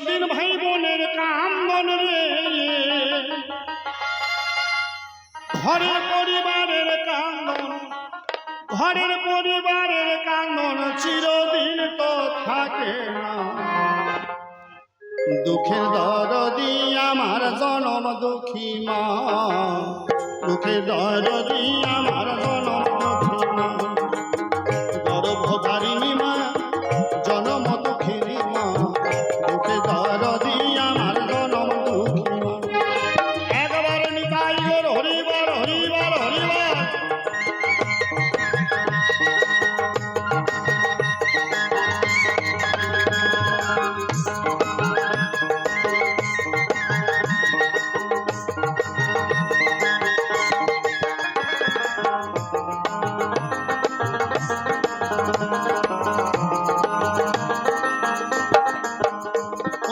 দিন ভাই বোনের কান্দন রে, ঘরের পরিবারের কান্দন, ঘরের পরিবারের কান্দন চিরদিন তো থাকে না। দুঃখের দরদি আমার জনম দুঃখী মা, দুঃখের দরদি আমার জনম দুঃখী মা, গর্ভধারিণী মা জনম দুঃখিনী মা, দুঃখের দরদি আমার জনম দুঃখী মা। একবার নিতাই গৌর হরিবার হরিবার হরিবার।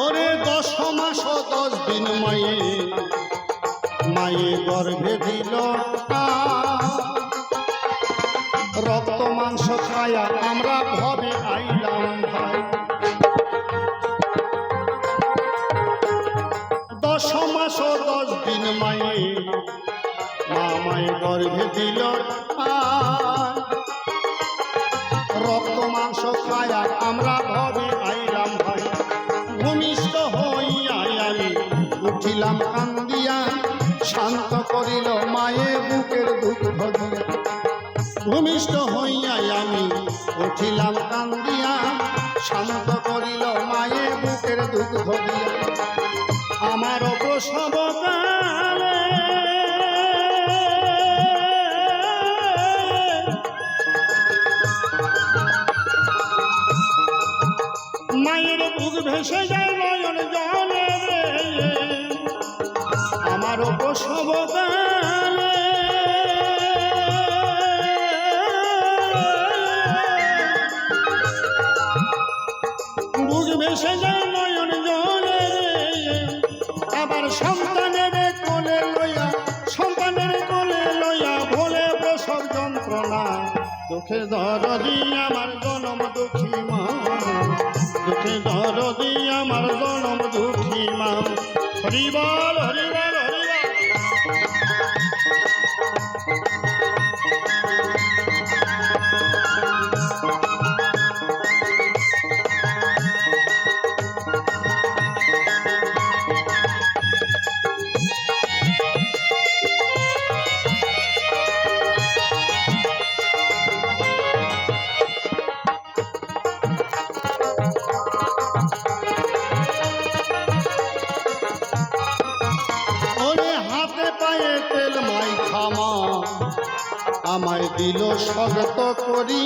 ওরে 10 মাস 10 দিন মায়ে মায়ে গর্ভে দিল, রক্ত মাংস খায়া আমরা ভবে আইলাম ভাই। 10 মাস 10 দিন মায়ে মা মায়ে গর্ভে দিল, রক্ত মাংস খায়া আমরা ভবে আইলাম ভাই। ভূমিষ্ঠ হইয়াই আমি উঠিলাম কান্দিয়া, শান্ত করিল মায়ে বুকের দুঃখ দিয়া। ভূমিষ্ঠ হইয়াই আমি উঠিলাম কান্দিয়া, শান্ত করিল মায়ে বুকের দুঃখ দিয়া। আমার প্রসব কালে মায়ের বুক ভেসে যায় নয়ন জলে রে, আমার প্রসব কালে বুক ভেসে যায় নয়ন জলে রে। আবার সন্তানের কোলে লইয়া, সন্তানের কোলে লইয়া ভোলে প্রসব যন্ত্রণা। দুঃখের দরদি আমার জনম দুঃখী মা, দুঃখের দরদি আমার জনম দুঃখী মা। হরিবল হরিবল হরিবল। তেল মাই খামা আমায় দিল স্বগত করি,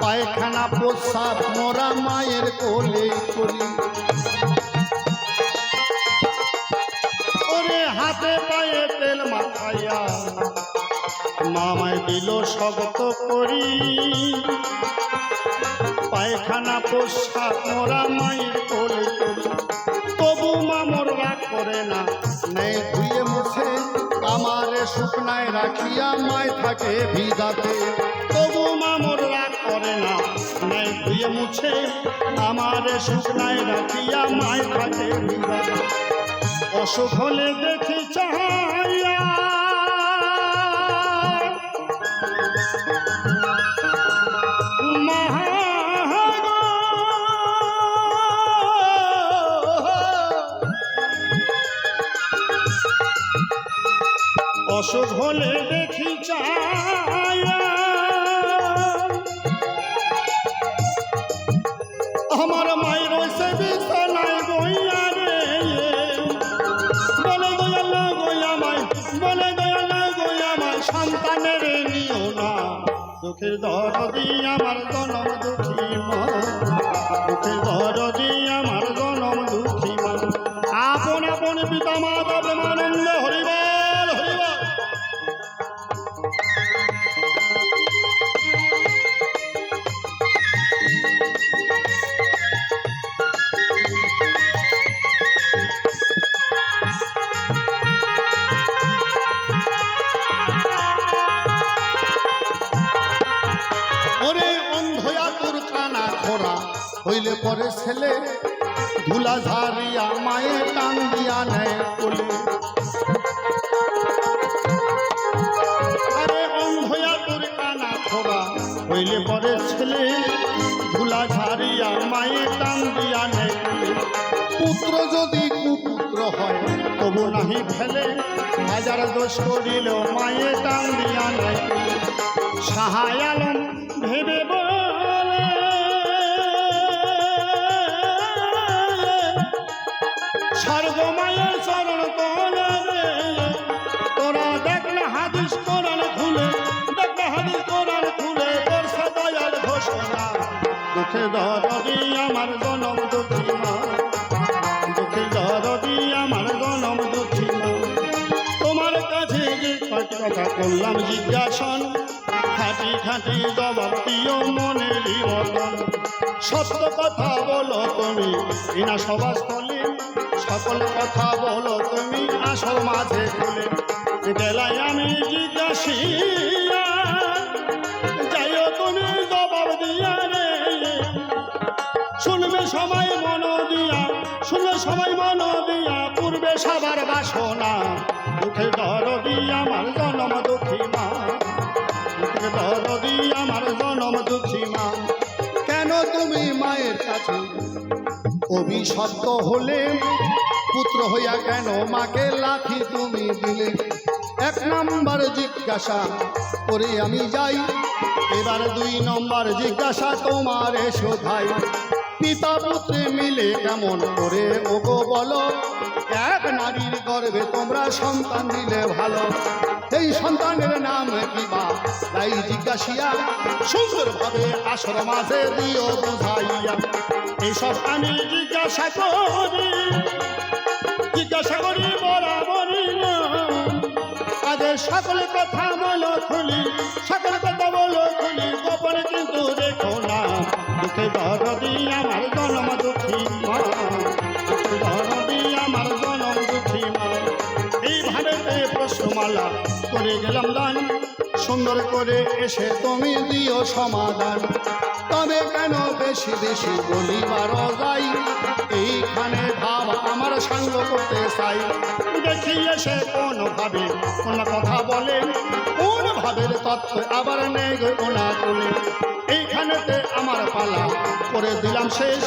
পায়খানা প্রসাদ মোরা মায়ের কোলে করি। ওরে হাতে পায়ে তেল মাখাইয়া মামায় দিল স্বগত করি, পায়খানা প্রসাদ মোরা মায়ের কোলে করি। তবু মামর রাগ করে না, নেই ধুয়ে মুছে আমারে শুকনায় রাখিয়া মায় থাকে ভিজাতে। তবু মামর রাগ করে না, নেই ধুয়ে মুছে আমারে শুকনায় রাখিয়া মায় থাকে ভিজাতে। অসুখ হলে দেখি চাহাইয়া অসুখ হলে দেখি চায়া আমার মায়ের রয়েছে বিছানায় বইয়া রে। বলে দয়ালা গইয়া মাই, বলে দয়ালা গইয়া মাই সন্তানের নিও না। দুঃখের দরদি আমার জনম দুঃখী মা, দুঃখের দরদি আমার জনম দুঃখী মা। আপন আপন পিতা মাতা প্রেমানন্দ হরিবল হরিবল। ওরে অন্ধয়াতুর ছেলে ধুলা ঝারিয়া মায়ে টান দিয়া নেয় কোলে। আরে অন্ধয়া তোর কানা খোরা হইলে পরে ছেলে ধুলা ঝারিয়া মায়ে টান দিয়া নেয় কোলে। পুত্র যদি কুপুত্র হয় তবু নাহি ফেলে, হাজার দোষ করিলেও মায়ে টান দিয়া নেয় কোলে। সাহায় আলম ভেবে বলে স্বর্গ মায়ের চরণ তলে তোরা দেখলে হাদিস কোরআন খুলে, দেখলে হাদিস কোরআন খুলে করছে দয়াল ঘোষণা। দুঃখে দরদি আমার জনম দুঃখী মা, দুঃখে দরদি আমার জনম দুঃখী মা। তোমার কাছে যে কয়টি কথা করলাম জিজ্ঞাসন, খাঁটি খাঁটি জবাব দিও মনেরই মতন। সত্য কথা বলো তুমি বিনা সভাস্থলে, সকল কথা বলো তুমি আসর মাঝে খুলে। গেলায় আমি জিজ্ঞাসিয়া যাইও তুমি জবাব দিয়া রে, শুনবে সবাই মন দিয়া, শুনবে সবাই মন দিয়া পূর্বে সবার বাসনা। দুঃখে দরদি আমার জনম দুঃখী মা, দুঃখে দরদি আমার জনম দুঃখী মা। কেন তুমি মায়ের কাছে অভিশপ্ত হলে, পুত্র হইয়া কেন মাকে লাথি তুমি দিলে? এক নম্বর জিজ্ঞাসা করে আমি যাই, এবার দুই নম্বর জিজ্ঞাসা তোমারে শোধাই। পিতা পুত্রে মিলে কেমন করে ওগো বলো, এক নারীর গর্ভে তোমরা সন্তান দিলে ভালো, এই সন্তানের নাম কি বা তাই জিজ্ঞাসিয়া সুন্দরভাবে আসর মাঝে দিও বুঝাইয়া। এইসব আমি জিজ্ঞাসা করি বরাবরই না, আগে সকল কথা বলো খুলি, সকল কথা বলো খুলি, গোপনে কিন্তু রেখো না। দুঃখে দরদি আমার জনম দুঃখী মা, দুঃখে দরদি আমার জনম দুঃখী মা। এইভাবে প্রশ্নমালা করে গেলাম দান, সুন্দর করে এসে তুমি দিও সমাধান। তবে কেন বেশি বেশি বলিবার যাই, এইখানে ভাব আমার সঙ্গ করতে চাই। দেখি এসে কোন ভাবে কোন কথা বলে, কোন ভাবের তত্ত্ব আবার নেই ওনা তোলে। এইখানেতে আমার পালা করে দিলাম শেষ,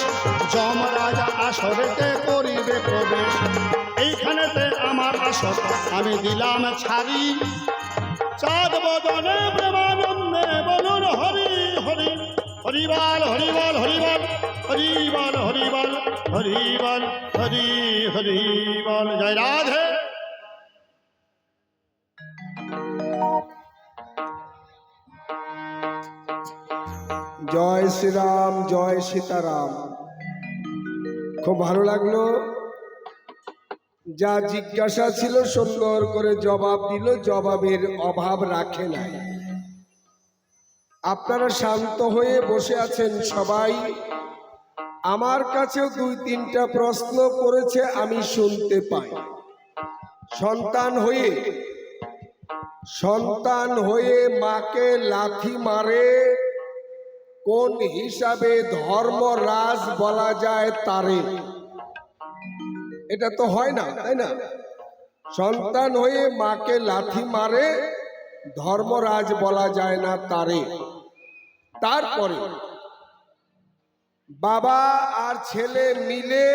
যমরাজা আসরেতে করিবে প্রবেশ। এইখানেতে আমার আসর আমি দিলাম ছাড়ি, চাঁদ বদনে প্রেমানন্দে বলুন হরি হরি, হরিবল হরিবল হরিবল হরিবল হরিবল হরিবল হরি হরিবল। জয় রাধে। জয় শ্রীরাম, জয় সীতারাম। খুব ভালো লাগলো, যা জিজ্ঞাসা ছিল সুন্দর করে জবাব দিল, জবাবের অভাব রাখে নাই। আপনারা শান্ত হয়ে বসে আছেন সবাই। আমার কাছেও দুই তিনটা প্রশ্ন করেছে, আমি শুনতে পাই। সন্তান হয়ে মাকে লাথি মারে, কোন হিসাবে ধর্মরাজ বলা যায় তারে? এটা তো হয় না, তাই না? সন্তান হয়ে মাকে লাথি মারে, ধর্মরাজ বলা যায় না তারে। তারপরে বাবা আর ছেলে মিলে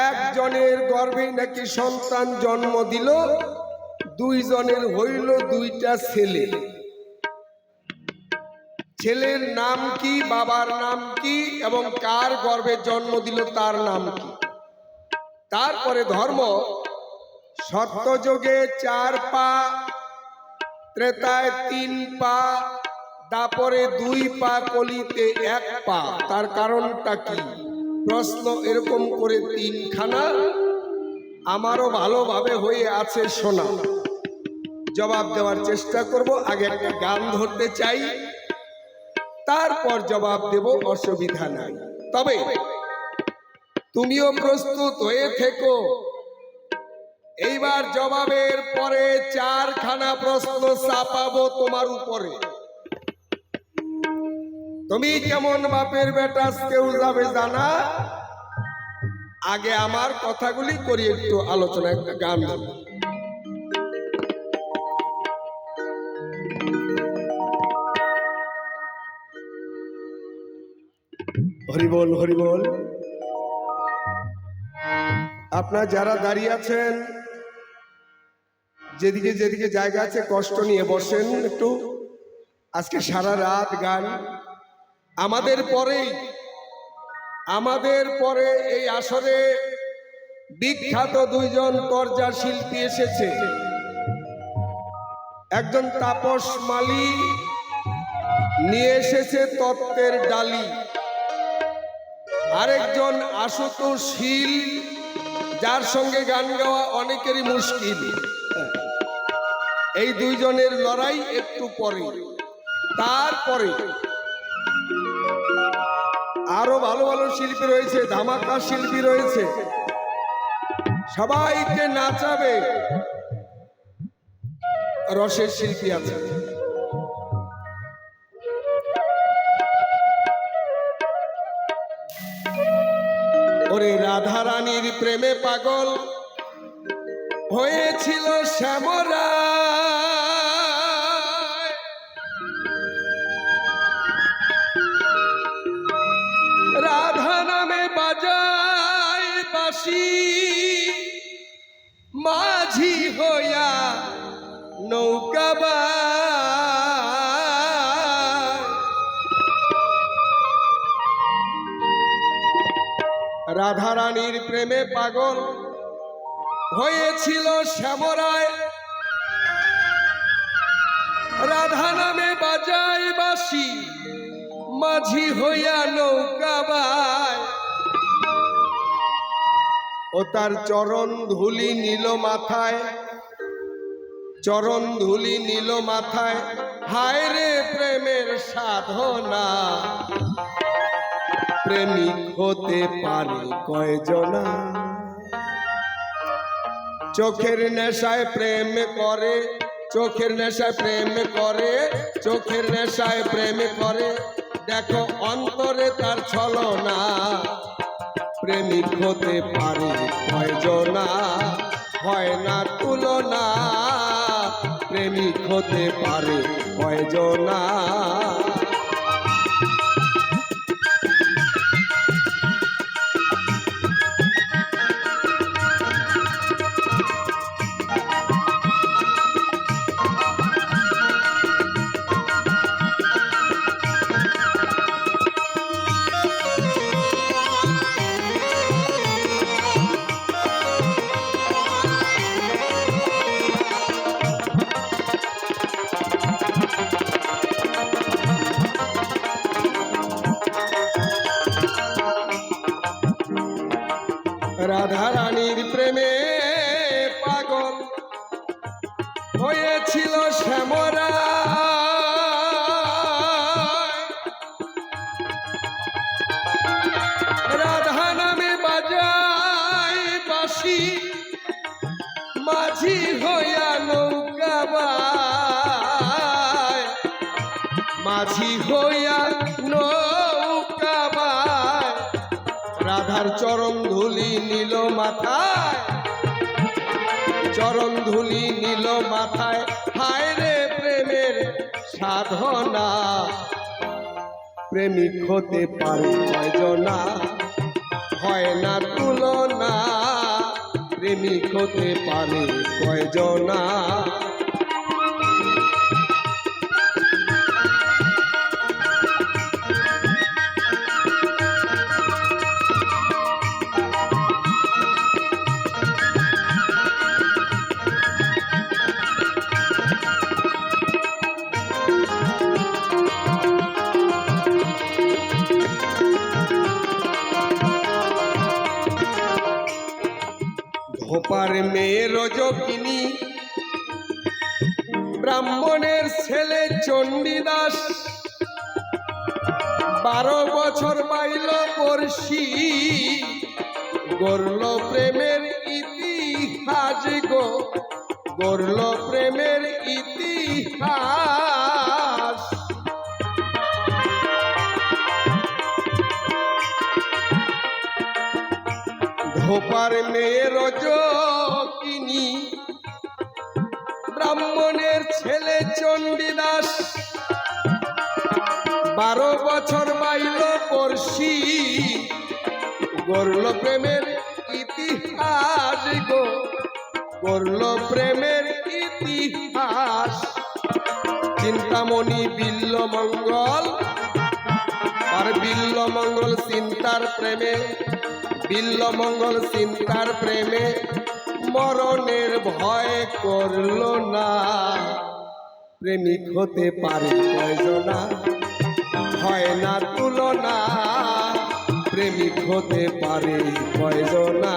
একজনের গর্ভে নাকি সন্তান জন্ম দিল, দুইজনের হইল দুইটা ছেলে। ছেলের নাম কি, বাবার নাম কি, এবং কার গর্ভে জন্ম দিল তার নাম কি? তারপরে ধর্ম সত্যযুগে 4 পা, ত্রেতায় 3 পা, তারপরে 2 পা, কলিতে 1 পা। তার কারণটা কি? প্রশ্ন এরকম করে 3খানা আমারও ভালোভাবে হয়ে আছে শোনা। জবাব দেওয়ার চেষ্টা করব। আগে একটা গান ধরতে চাই, তারপর জবাব দেব, অসুবিধা নাই। তবে তুমিও প্রস্তুত হয়ে থেকো। এইবার জবাবের পরে 4খানা প্রশ্ন চাপাবো তোমার উপরে। তুমি কেমন বাপের বেটা কেউ যাবে জানা? আগে আমার কথাগুলি করি একটু আলোচনা, একটা গান গাবো। হরিবল হরিবল। আপনার যারা দাঁড়িয়ে আছেন, যেদিকে যেদিকে জায়গা আছে কষ্ট নিয়ে বসেন একটু। আজকে সারা রাত গান। আমাদের পরে এই আসরে বিখ্যাত দুইজন তরজা শিল্পী এসেছে। একজন তাপস মালি নিয়ে এসেছে তত্ত্বের ডালি, আরেকজন আশুতোষ শীল, যার সঙ্গে গান গাওয়া অনেকেরই মুশকিল। এই দুইজনের লড়াই একটু পরে। তারপরে আরো ভালো ভালো শিল্পী রয়েছে, ধামাকা শিল্পী রয়েছে, সবাইকে নাচাবে। রসের শিল্পী আছে। ওরে রাধা রানীর প্রেমে পাগল হয়েছিল শ্যামরা, রাধা নামে বাজায় বাঁশি, মাঝি হইয়া নৌকা রাধা রানীর প্রেমে পাগল হয়েছিল শ্যামরায়, রাধা নামে বাজায় বাঁশি, মাঝি হইয়া নৌকা বায়। ও তার চরণ ধুলি নীল মাথায়, চরণ ধুলি নীল মাথায়, হায় রে প্রেমের সাধনা। প্রেমিক হতে পারে কয়জনা? চোখের নেশায় প্রেম করে, চোখের নেশায় প্রেম করে, চোখের নেশায় প্রেম করে, দেখো অন্তরে তার ছলনা। প্রেমিক হতে পারে কয়জনা? হয় না তুলনা। প্রেমিক হতে পারে কয়জনা? রাধা রানীর প্রেমে পাগল হয়েছিল শ্যামরা, রাধা নামে বাজায় বাঁশি, মাঝি হইয়া নৌকা বায়, মাঝি হইয়া নৌকা বায়। রাধার চরণ ধুলি নীল মাথায়, চরণ ধুলি নীল মাথায়, হায় রে প্রেমের সাধনা। প্রেমিক হতে পারে কয়জনা? হয় না তুলনা। প্রেমিক হতে পারে কয়জনা? ধোপার মেয়ে রজকিনী, ব্রাহ্মণের ছেলে চণ্ডীদাস, 12 বছর বাইল পড়শি, গড়ল প্রেমের ইতিহাস গো, গড়ল প্রেমের ইতিহাস। ধোপার মেয়ে রজকিনী, ব্রাহ্মণের ছেলে চণ্ডীদাস, 12 বছর বাইল পড়শি, গড়ল প্রেমের ইতিহাস গো, গড়ল প্রেমের ইতিহাস। চিন্তামণি বিল্লমঙ্গল আর বিল্লমঙ্গল চিন্তার প্রেমে, বিল্লমঙ্গল চিন্তার প্রেমে মরণের ভয় করল না। প্রেমিক হতে পারে কয়জনা, হয় না তুলনা, প্রেমিক হতে পারে কয়জনা।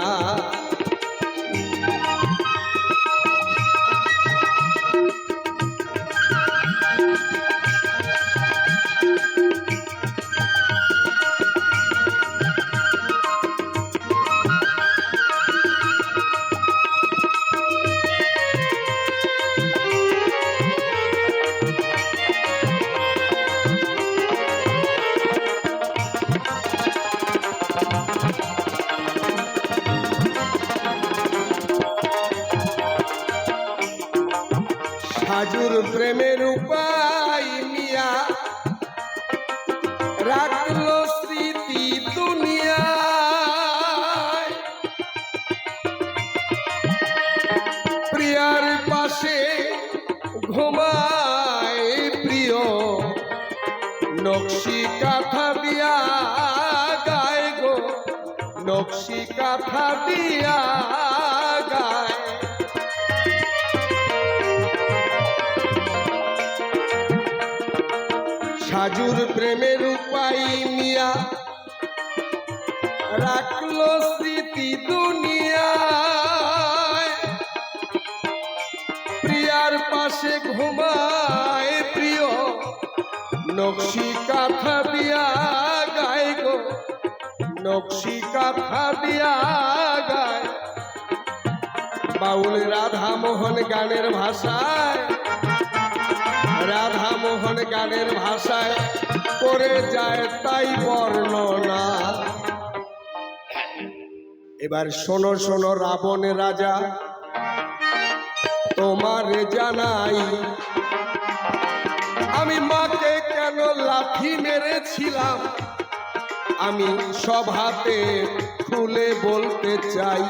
সাজুর প্রেমের উপায় মিয়া রাখলো স্মৃতি দুনিয়ায়। প্রিয়ার পাশে ঘুমায় প্রিয়, নকশি কাঁথা দিয়া গায় গো, নকশি কাঁথা দিয়া গায়। সাজুর প্রেমের উপায় মিয়া রাখলো স্মৃতি দুনিয়ায়। প্রিয়ার পাশে ঘুমায় প্রিয়, নকশি কাঁথা দিয়া গায় গো, নকশি কাঁথা দিয়া গায়। বাউল রাধা মোহন গানের ভাষায়, রাধা মোহন গানের ভাষায় করে যায় তাই বর্ণনা। এবার শোনো শোনো রাবণ রাজা, তোমার জানাই আমি মাকে কেন লাথি মেরেছিলাম, আমি সভাতে খুলে বলতে চাই।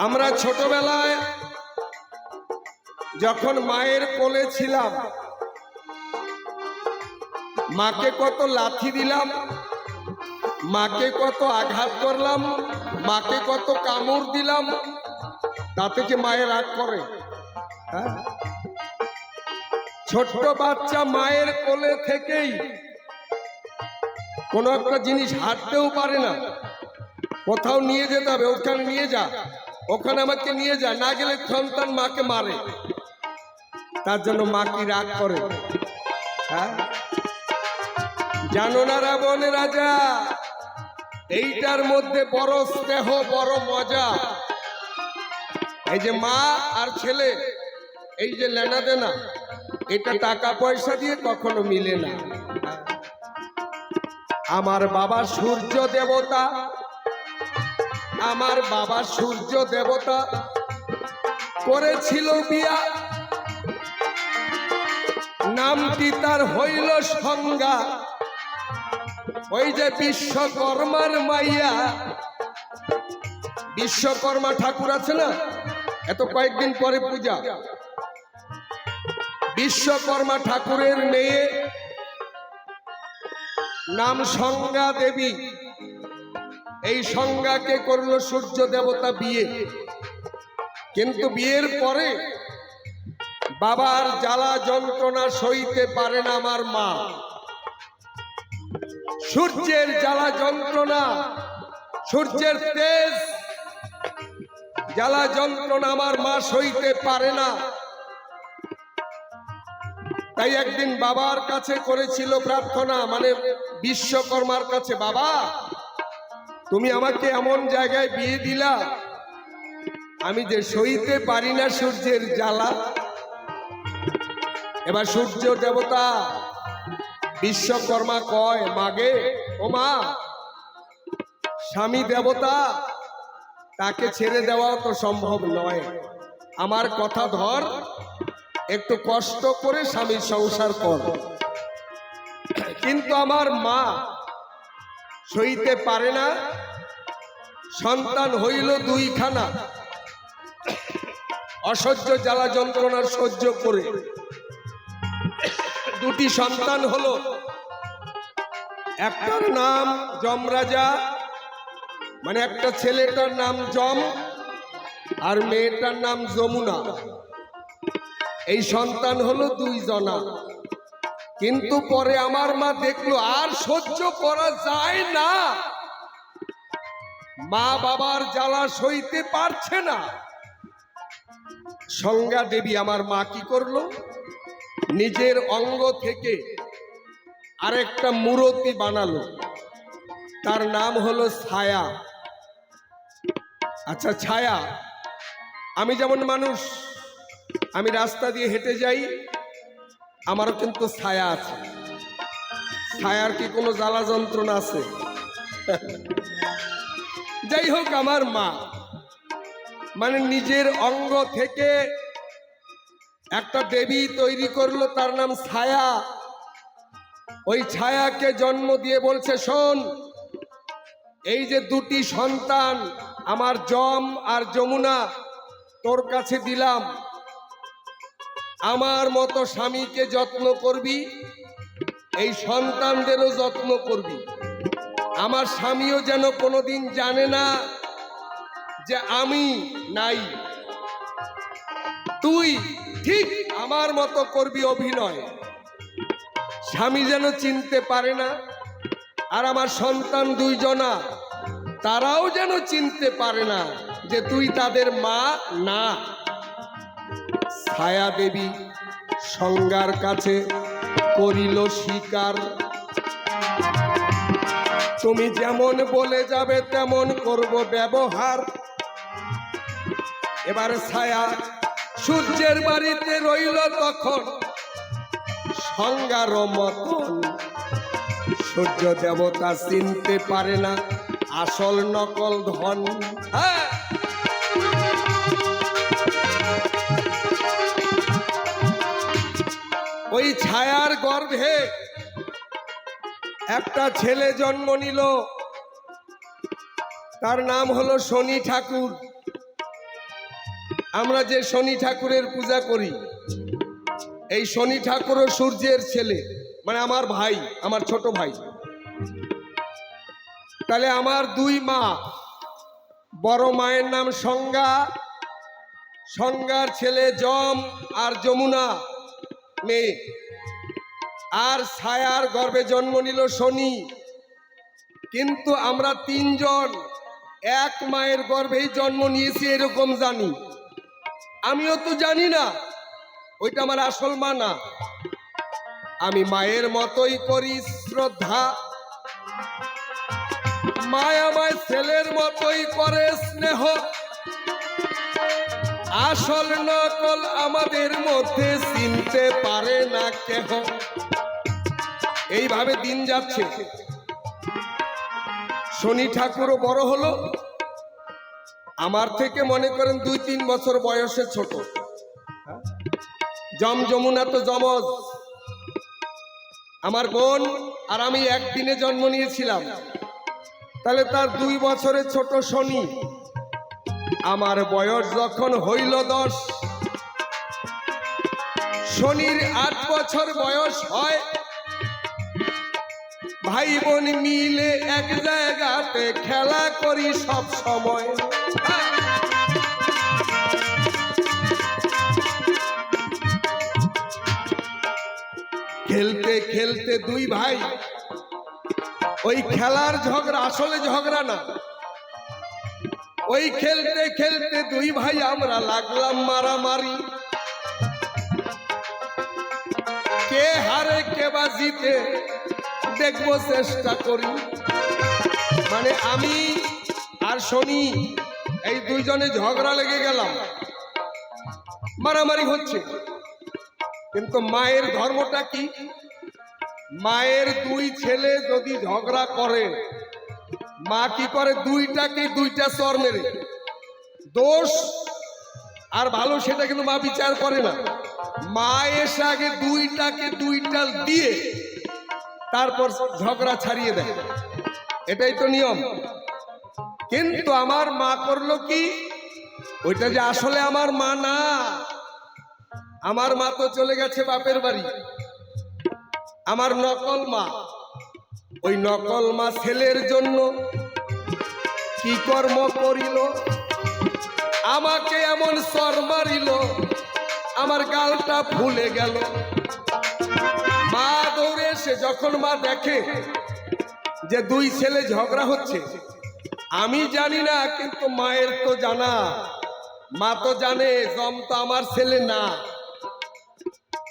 আমরা ছোটবেলায় যখন মায়ের কোলে ছিলাম, মাকে কত লাথি দিলাম, মাকে কত আঘাত করলাম, মাকে কত কামড় দিলাম, তাতে কি মায়ের রাগ করে? হ্যাঁ, ছোট্ট বাচ্চা মায়ের কোলে থেকেই কোনো একটা জিনিস হাঁটতেও পারে না, কোথাও নিয়ে যেতে হবে, ওখানে নিয়ে যা, ওখানে আমাকে নিয়ে যা, না গেলে সন্তান মাকে মারে। তার জন্য মা কি রাগ করে? হ্যাঁ, জানো না রাবণ রাজা, এইটার মধ্যে বড় স্নেহ, বড় মজা। এই যে মা আর ছেলে, এই যে লেনা দেনা, এটা টাকা পয়সা দিয়ে কখনো মিলে না। আমার বাবা সূর্য দেবতা, আমার বাবা সূর্য দেবতা করেছিল বিয়া, নামটি তার হইল সংজ্ঞা, ওই যে বিশ্বকর্মার মাইয়া। বিশ্বকর্মা ঠাকুর আছে না, এত কয়েকদিন পরে পূজা। বিশ্বকর্মা ঠাকুরের মেয়ে নাম সংজ্ঞা দেবী। এই সংজ্ঞাকে করলো সূর্য দেবতা বিয়ে, কিন্তু বিয়ের পরে বাবার জ্বালা যন্ত্রণা সইতে পারে না আমার মা। সূর্যের জ্বালা যন্ত্রণা, সূর্যের তেজ, জ্বালা যন্ত্রণা আমার মা সইতে পারে না। তাই একদিন বাবার কাছে করেছিল প্রার্থনা, মানে বিশ্বকর্মার কাছে, বাবা তুমি আমাকে এমন জায়গায় বিয়ে দিলা, আমি যে সইতে পারি না সূর্যের জ্বালা। এবার সূর্য দেবতা বিশ্বকর্মা কয়, মাগে ও মা, স্বামী দেবতা, তাকে ছেড়ে দেওয়াও তো সম্ভব নয়, আমার কথা ধর, একটু কষ্ট করে স্বামীর সংসার কর। কিন্তু আমার মা সইতে পারে না, সন্তান হইল দুইখানা, অসহ্য জ্বালা যন্ত্রণার সহ্য করে দুটি সন্তান হলো, একটার নাম যমরাজা, মানে একটা ছেলেটার নাম যম আর মেয়েটার নাম যমুনা। এই সন্তান হলো দুইজনা। কিন্তু পরে আমার মা দেখলো আর সহ্য করা যায় না, মা বাবার জ্বালা সইতে পারছে না। সংজ্ঞা দেবী আমার মা কি করলো, নিজের অঙ্গ থেকে আরেকটা মূর্তি বানালো, তার নাম হলো ছায়া। আচ্ছা, ছায়া, আমি যেমন মানুষ, আমি রাস্তা দিয়ে হেঁটে যাই, আমারও কিন্তু ছায়া আছে। ছায়ার কি কোনো জ্বালা যন্ত্রণা আছে? যাই হোক, আমার মা মানে নিজের অঙ্গ থেকে একটা দেবী তৈরি করলো, তার নাম ছায়া। ওই ছায়াকে জন্ম দিয়ে বলছে, শোন, এই যে দুটি সন্তান আমার যম আর যমুনা তোর কাছে দিলাম, আমার মতো স্বামীকে যত্ন করবি, এই সন্তানদেরও যত্ন করবি। আমার স্বামীও যেন কোনোদিন জানে না যে আমি নাই। তুই ঠিক আমার মতো করবি অভিনয়, স্বামী যেন চিনতে পারে না, আর আমার সন্তান দুইজনা তারাও যেন চিনতে পারে না যে তুই তাদের মা না। ছায়া দেবী সংজ্ঞার কাছে করিল স্বীকার, তুমি যেমন বলে যাবে তেমন করব ব্যবহার। এবার ছায়া সূর্যের বাড়িতে রইল তখন সংজ্ঞার মতন, সূর্য দেবতা চিনতে পারে না আসল নকল ধন। হ্যাঁ, ওই ছায়ার গর্ভে একটা ছেলে জন্ম নিল, তার নাম হলো শনি ঠাকুর। আমরা যে শনি ঠাকুরের পূজা করি, এই শনি ঠাকুরও সূর্যের ছেলে, মানে আমার ভাই, আমার ছোট ভাই। তাহলে আমার দুই মা, বড় মায়ের নাম সংজ্ঞা, সংজ্ঞার ছেলে যম আর যমুনা মেয়ে, আর ছায়ার গর্ভে জন্ম নিল শনি। কিন্তু আমরা তিনজন এক মায়ের গর্ভেই জন্ম নিয়েছি এরকম জানি। আমিও তো জানি না ওইটা আমার আসল মা না। আমি মায়ের মতোই করি শ্রদ্ধা, মায় আমায় ছেলের মতোই করে স্নেহ, আসল নকল আমাদের মধ্যে চিনতে পারে না কেহ। এইভাবে দিন যাচ্ছে। শনি ঠাকুরও বড় হলো, আমার থেকে মনে করেন 2-3 বছর বয়সে ছোট। যম যমুনা তো যমজ, আমার বোন আর আমি একদিনে জন্ম নিয়েছিলাম, তাহলে তার 2 বছরের ছোট শনি। আমার বয়স যখন হইল 10, শনির 8 বছর বয়স হয়। ভাই বোন মিলে এক জায়গাতে খেলা করি সব সময়। খেলতে খেলতে দুই ভাই, ওই খেলার ঝগড়া আসলে ঝগড়া না, ওই খেলতে খেলতে দুই ভাই আমরা লাগলাম মারামারি। কে হারে কে বা জিতে দেখবো চেষ্টা করি। মানে আমি আর শনি এই দুইজনে ঝগড়া লেগে গেলাম, মারামারি হচ্ছে। কিন্তু মায়ের ধর্মটা কি? মায়ের দুই ছেলে যদি ঝগড়া করে, মা কি করে? দুইটাকে দুইটা চর মেরে, দোষ আর ভালো সেটা কিন্তু মা বিচার করে না। মা এসে আগে দুইটাকে দুইটা দিয়ে তারপর ঝগড়া ছাড়িয়ে দেয়, এটাই তো নিয়ম। কিন্তু আমার মা করলো কি? ওইটা যে আসলে আমার মা না, আমার মা তো চলে গেছে বাপের বাড়ি, আমার নকল মা। ওই নকল মা ছেলের জন্য কি কর্ম করিল, আমাকে এমন সর মারিল, আমার গালটা ফুলে গেল। মা দৌড়ে এসে যখন মা দেখে যে দুই ছেলে ঝগড়া হচ্ছে, আমি জানি না কিন্তু মায়ের তো জানা, মা তো জানে জম তো আমার ছেলে না,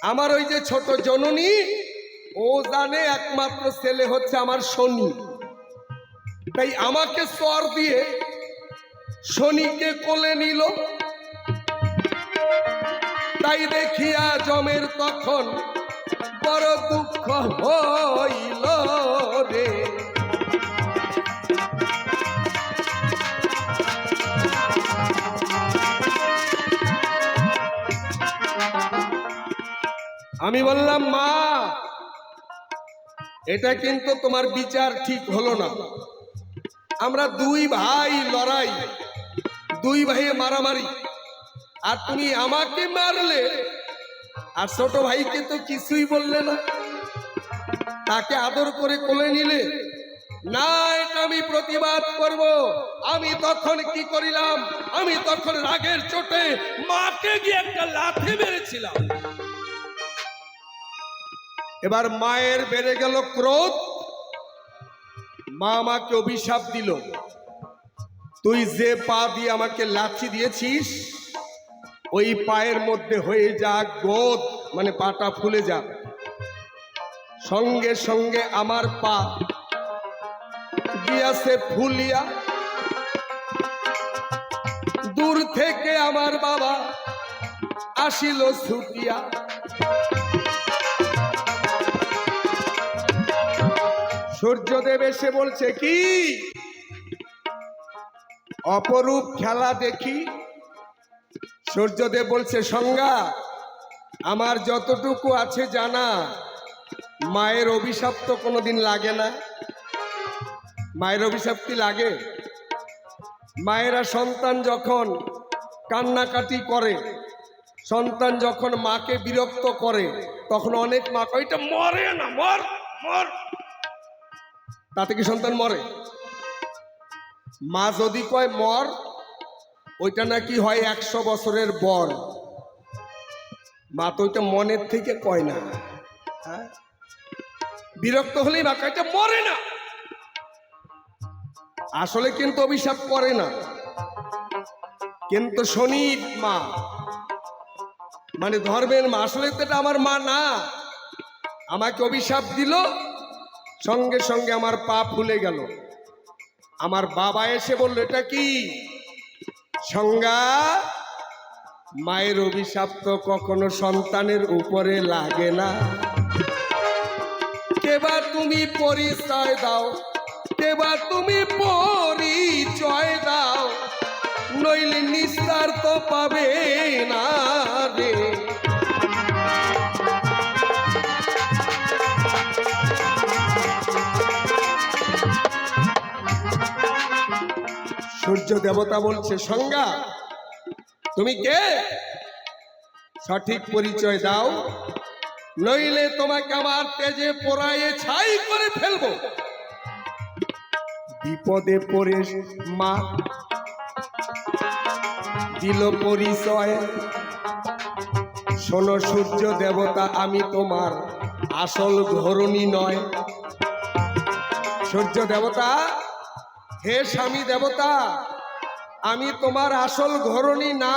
আমার ওই যে ছোট জননী ও জানে একমাত্র ছেলে হচ্ছে আমার শনি। তাই আমাকে চর দিয়ে শনিকে কোলে নিল। তাই দেখিয়া জমের তখন বড় দুঃখ হইল রে। আমি বললাম, মা এটা কিন্তু তোমার বিচার ঠিক হলো না। আমরা দুই ভাই লড়াই, দুই ভাইয়ে মারামারি, আর তুমি আমাকে মারলে, আর ছোট ভাইকে তো কিছুই বললে না, তাকে আদর করে কোলে নিলে না। এটা আমি প্রতিবাদ করব। আমি তখন কি করিলাম? আমি তখন রাগের চোটে মাকে গিয়ে একটা লাথি মেরেছিলাম। এবার মায়ের বেড়ে গেল ক্রোধ, মা আমাকে অভিশাপ দিল, তুই যে পা দিয়ে আমাকে লাথি দিয়েছিস ওই পায়ের মধ্যে হয়ে যা গোদ, মানে পাটা ফুলে যা। সঙ্গে সঙ্গে আমার পা গিয়াছে ফুলিয়া। দূর থেকে আমার বাবা আসিল ছুটিয়া। সূর্যদেব এসে বলছে কি, অপরূপ খেলা দেখি। সূর্যদেব বলছে, সংজ্ঞা আমার যতটুকু আছে জানা, মায়ের অভিশাপ তো কোনোদিন লাগে না। মায়ের অভিশাপ কি লাগে? মায়েরা সন্তান যখন কান্নাকাটি করে, সন্তান যখন মাকে বিরক্ত করে, তখন অনেক মা কয় এটা মরে না, মর মর, তাতে কি সন্তান মরে? মা যদি কয় মর, ওইটা নাকি হয় 100 বছরের বর। মা তো ওইটা মনের থেকে কয় না, হ্যাঁ? বিরক্ত হলেই মা কয় এটা মরে না, আসলে কিন্তু অভিশাপ করে না। কিন্তু শনির মা, মানে ধর্মের মা, আসলে তো এটা আমার মা না, আমাকে অভিশাপ দিল, সঙ্গে সঙ্গে আমার পা ফুলে গেল। আমার বাবা এসে বলল, এটা কি? সংজ্ঞা মায়ের অভিশাপ তো কখনো সন্তানের উপরে লাগে না। কেবা তুমি পরিচয় দাও, কেবা তুমি পরিচয় দাও, নইলে নিস্তার তো পাবে না রে। সূর্য দেবতা বলছে, সংজ্ঞা তুমি কে? সঠিক পরিচয় দাও, নইলে তোমাকে আমার তেজে পোড়ায়ে ছাই করে ফেলবো। বিপদে পড়ে মা দিল পরিচয়, শোনো সূর্য দেবতা, আমি তোমার আসল ঘরণী নয়। সূর্য দেবতা, হে স্বামী দেবতা, আমি তোমার আসল ঘরণী না।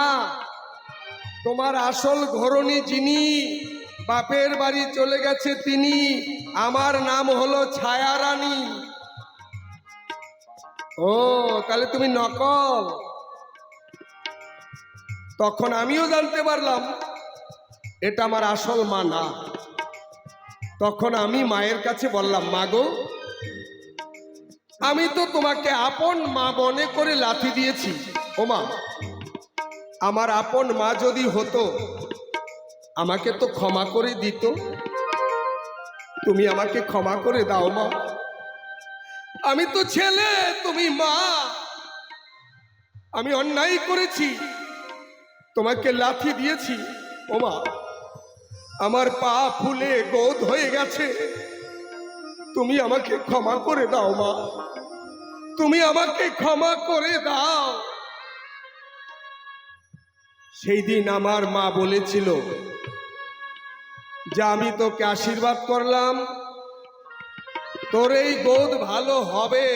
তোমার আসল ঘরণী যিনি বাপের বাড়ি চলে গেছে তিনি, আমার নাম হলো ছায়া রানী। ও, তাহলে তুমি নকল। তখন আমিও জানতে পারলাম এটা আমার আসল মা না। তখন আমি মায়ের কাছে বললাম, মা গো, আমি তো তোমাকে আপন মা মনে করে লাথি দিয়েছি। ও মা, আমার আপন মা যদি হতো আমাকে তো ক্ষমা করে দিত। তুমি আমাকে ক্ষমা করে দাও মা, আমি তো ছেলে, তুমি মা। আমি অন্যায় করেছি, তোমাকে লাথি দিয়েছি। ও মা, আমার পা ফুলে গোদ হয়ে গেছে, তুমি আমাকে ক্ষমা করে দাও মা, তুমি আমাকে ক্ষমা করে দাও। সেই দিন আমার মা বলেছিল যে আমি তোকে আশীর্বাদ করলাম, তোর এই গোদ ভালো হবে।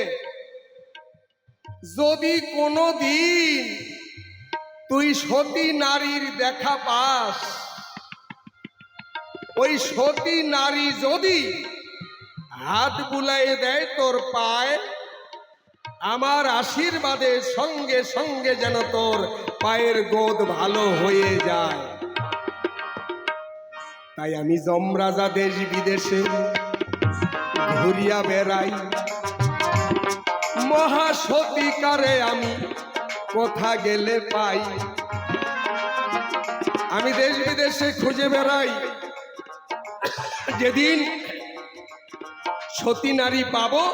যদি কোনো দিন তুই সতী নারীর দেখা পাস, ওই সতী নারী যদি হাত বুলাই দেয় তোর পায়ে, আমার আশীর্বাদের সঙ্গে সঙ্গে যেন তোর পায়ের গোদ ভালো হয়ে যায়। তাই আমি যমরাজা দেশ বিদেশে ঘুরিয়া বেড়াই, মহাসতীকারে আমি কোথা গেলে পাই। আমি দেশ বিদেশে খুঁজে বেড়াই, যেদিন সতী নারী পাবো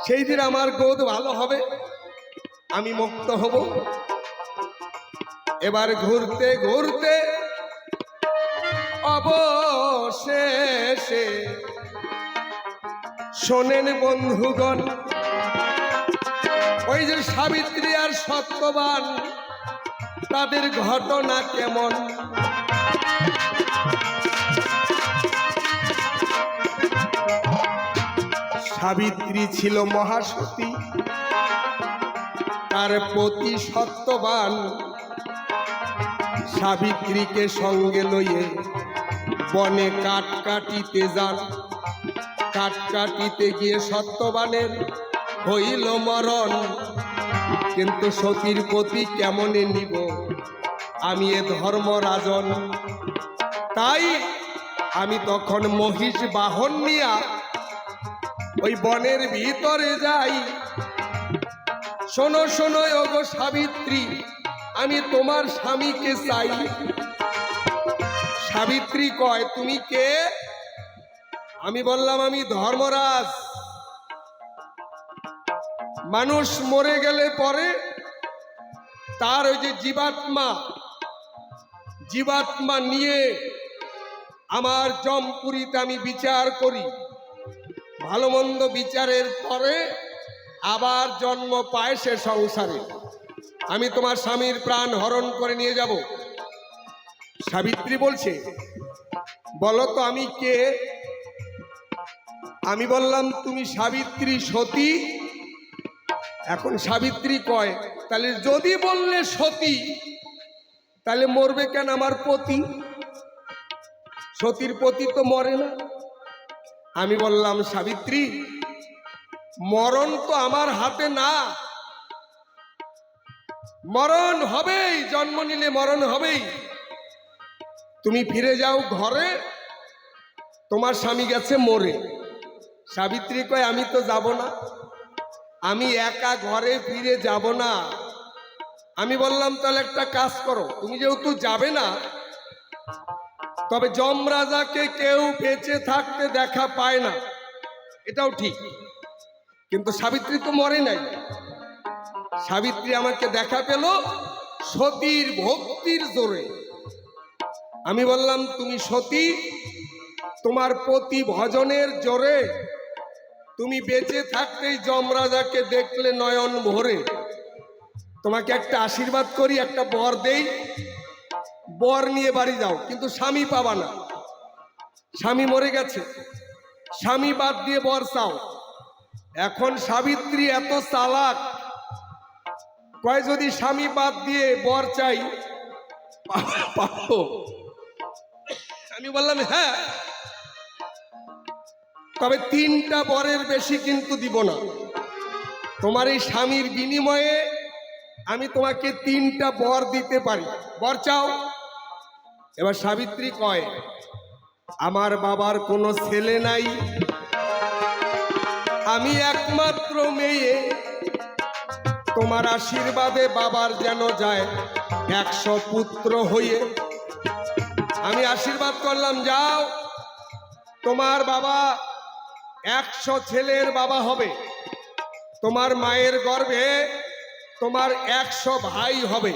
সেই দিন আমার গোদ ভালো হবে, আমি মুক্ত হব। এবার ঘুরতে ঘুরতে অবশেষে শোনেন বন্ধুগণ, ওই যে সাবিত্রী আর সত্যবান, তাদের ঘটনা কেমন। সাবিত্রী ছিল মহাসতী, তার পতি সত্যবান। সাবিত্রীকে সঙ্গে লইয়ে বনে কাঠ কাটিতে যান। কাঠ কাটিতে গিয়ে সত্যবানের হইল মরণ। কিন্তু সতীর পতি কেমনে নিব আমি এ ধর্মরাজন। তাই আমি তখন মহিষ বাহন নিয়া ওই বনের ভিতরে যাই। শোনো শোনো ওগো সাবিত্রী, আমি তোমার স্বামীকে চাই। সাবিত্রী কয়, তুমি কে? আমি বললাম, আমি ধর্মরাজ। মানুষ মরে গেলে পরে তার ওই যে জীবাত্মা নিয়ে আমার জমপুরীতে আমি বিচার করি। ভালো মন্দ বিচারের পরে আবার জন্ম পায় সে সংসারে। আমি তোমার স্বামীর প্রাণ হরণ করে নিয়ে যাব। সাবিত্রী বলছে, বলো তো আমি কে? আমি বললাম, তুমি সাবিত্রী সতী। এখন সাবিত্রী কয়, তাহলে যদি বললে সতী, তাহলে মরবে কেন আমার পতি? সতীর পতি তো মরে না। আমি বললাম, সাবিত্রী, মরণ তো আমার হাতে না। মরণ হবেই, জন্ম নিলে মরণ হবেই। তুমি ফিরে যাও ঘরে, তোমার স্বামী গেছে মরে। সাবিত্রী কয়, আমি তো যাব না, আমি একা ঘরে ফিরে যাব না। আমি বললাম, তাহলে একটা কাজ করো, তুমি যেহেতু যাবে না, তবে যমরাজাকে কেউ বেঁচে থাকতে দেখা পায় না, এটাও ঠিক, কিন্তু সাবিত্রী তো মরে নাই। সাবিত্রী আমাকে দেখা পেল সতীর ভক্তির জোরে। আমি বললাম, তুমি সতী, তোমার পতি ভজনের জোরে তুমি বেঁচে থাকতেই যমরাজাকে দেখলে নয়ন ভরে। তোমাকে একটা আশীর্বাদ করি, একটা বর দেই, বর নিয়ে বাড়ি যাও, কিন্তু স্বামী পাবা না। স্বামী মরে গেছে, স্বামী বাদ দিয়ে বর চাও। এখন সাবিত্রী এত চালাক, কয় যদি স্বামী বাদ দিয়ে বর চাই পাবো। আমি বললাম, হ্যাঁ, তবে 3টা বরের বেশি কিন্তু দিব না। তোমার এই স্বামীর বিনিময়ে আমি তোমাকে 3টা বর দিতে পারি, বর চাও। এবার সাবিত্রী কয়, আমার বাবার কোনো ছেলে নাই, আমি একমাত্র মেয়ে। তোমার আশীর্বাদে বাবার যেন যায় 100 পুত্র হয়ে। আমি আশীর্বাদ করলাম, যাও, তোমার বাবা 100 ছেলের বাবা হবে। তোমার মায়ের গর্ভে তোমার 100 ভাই হবে।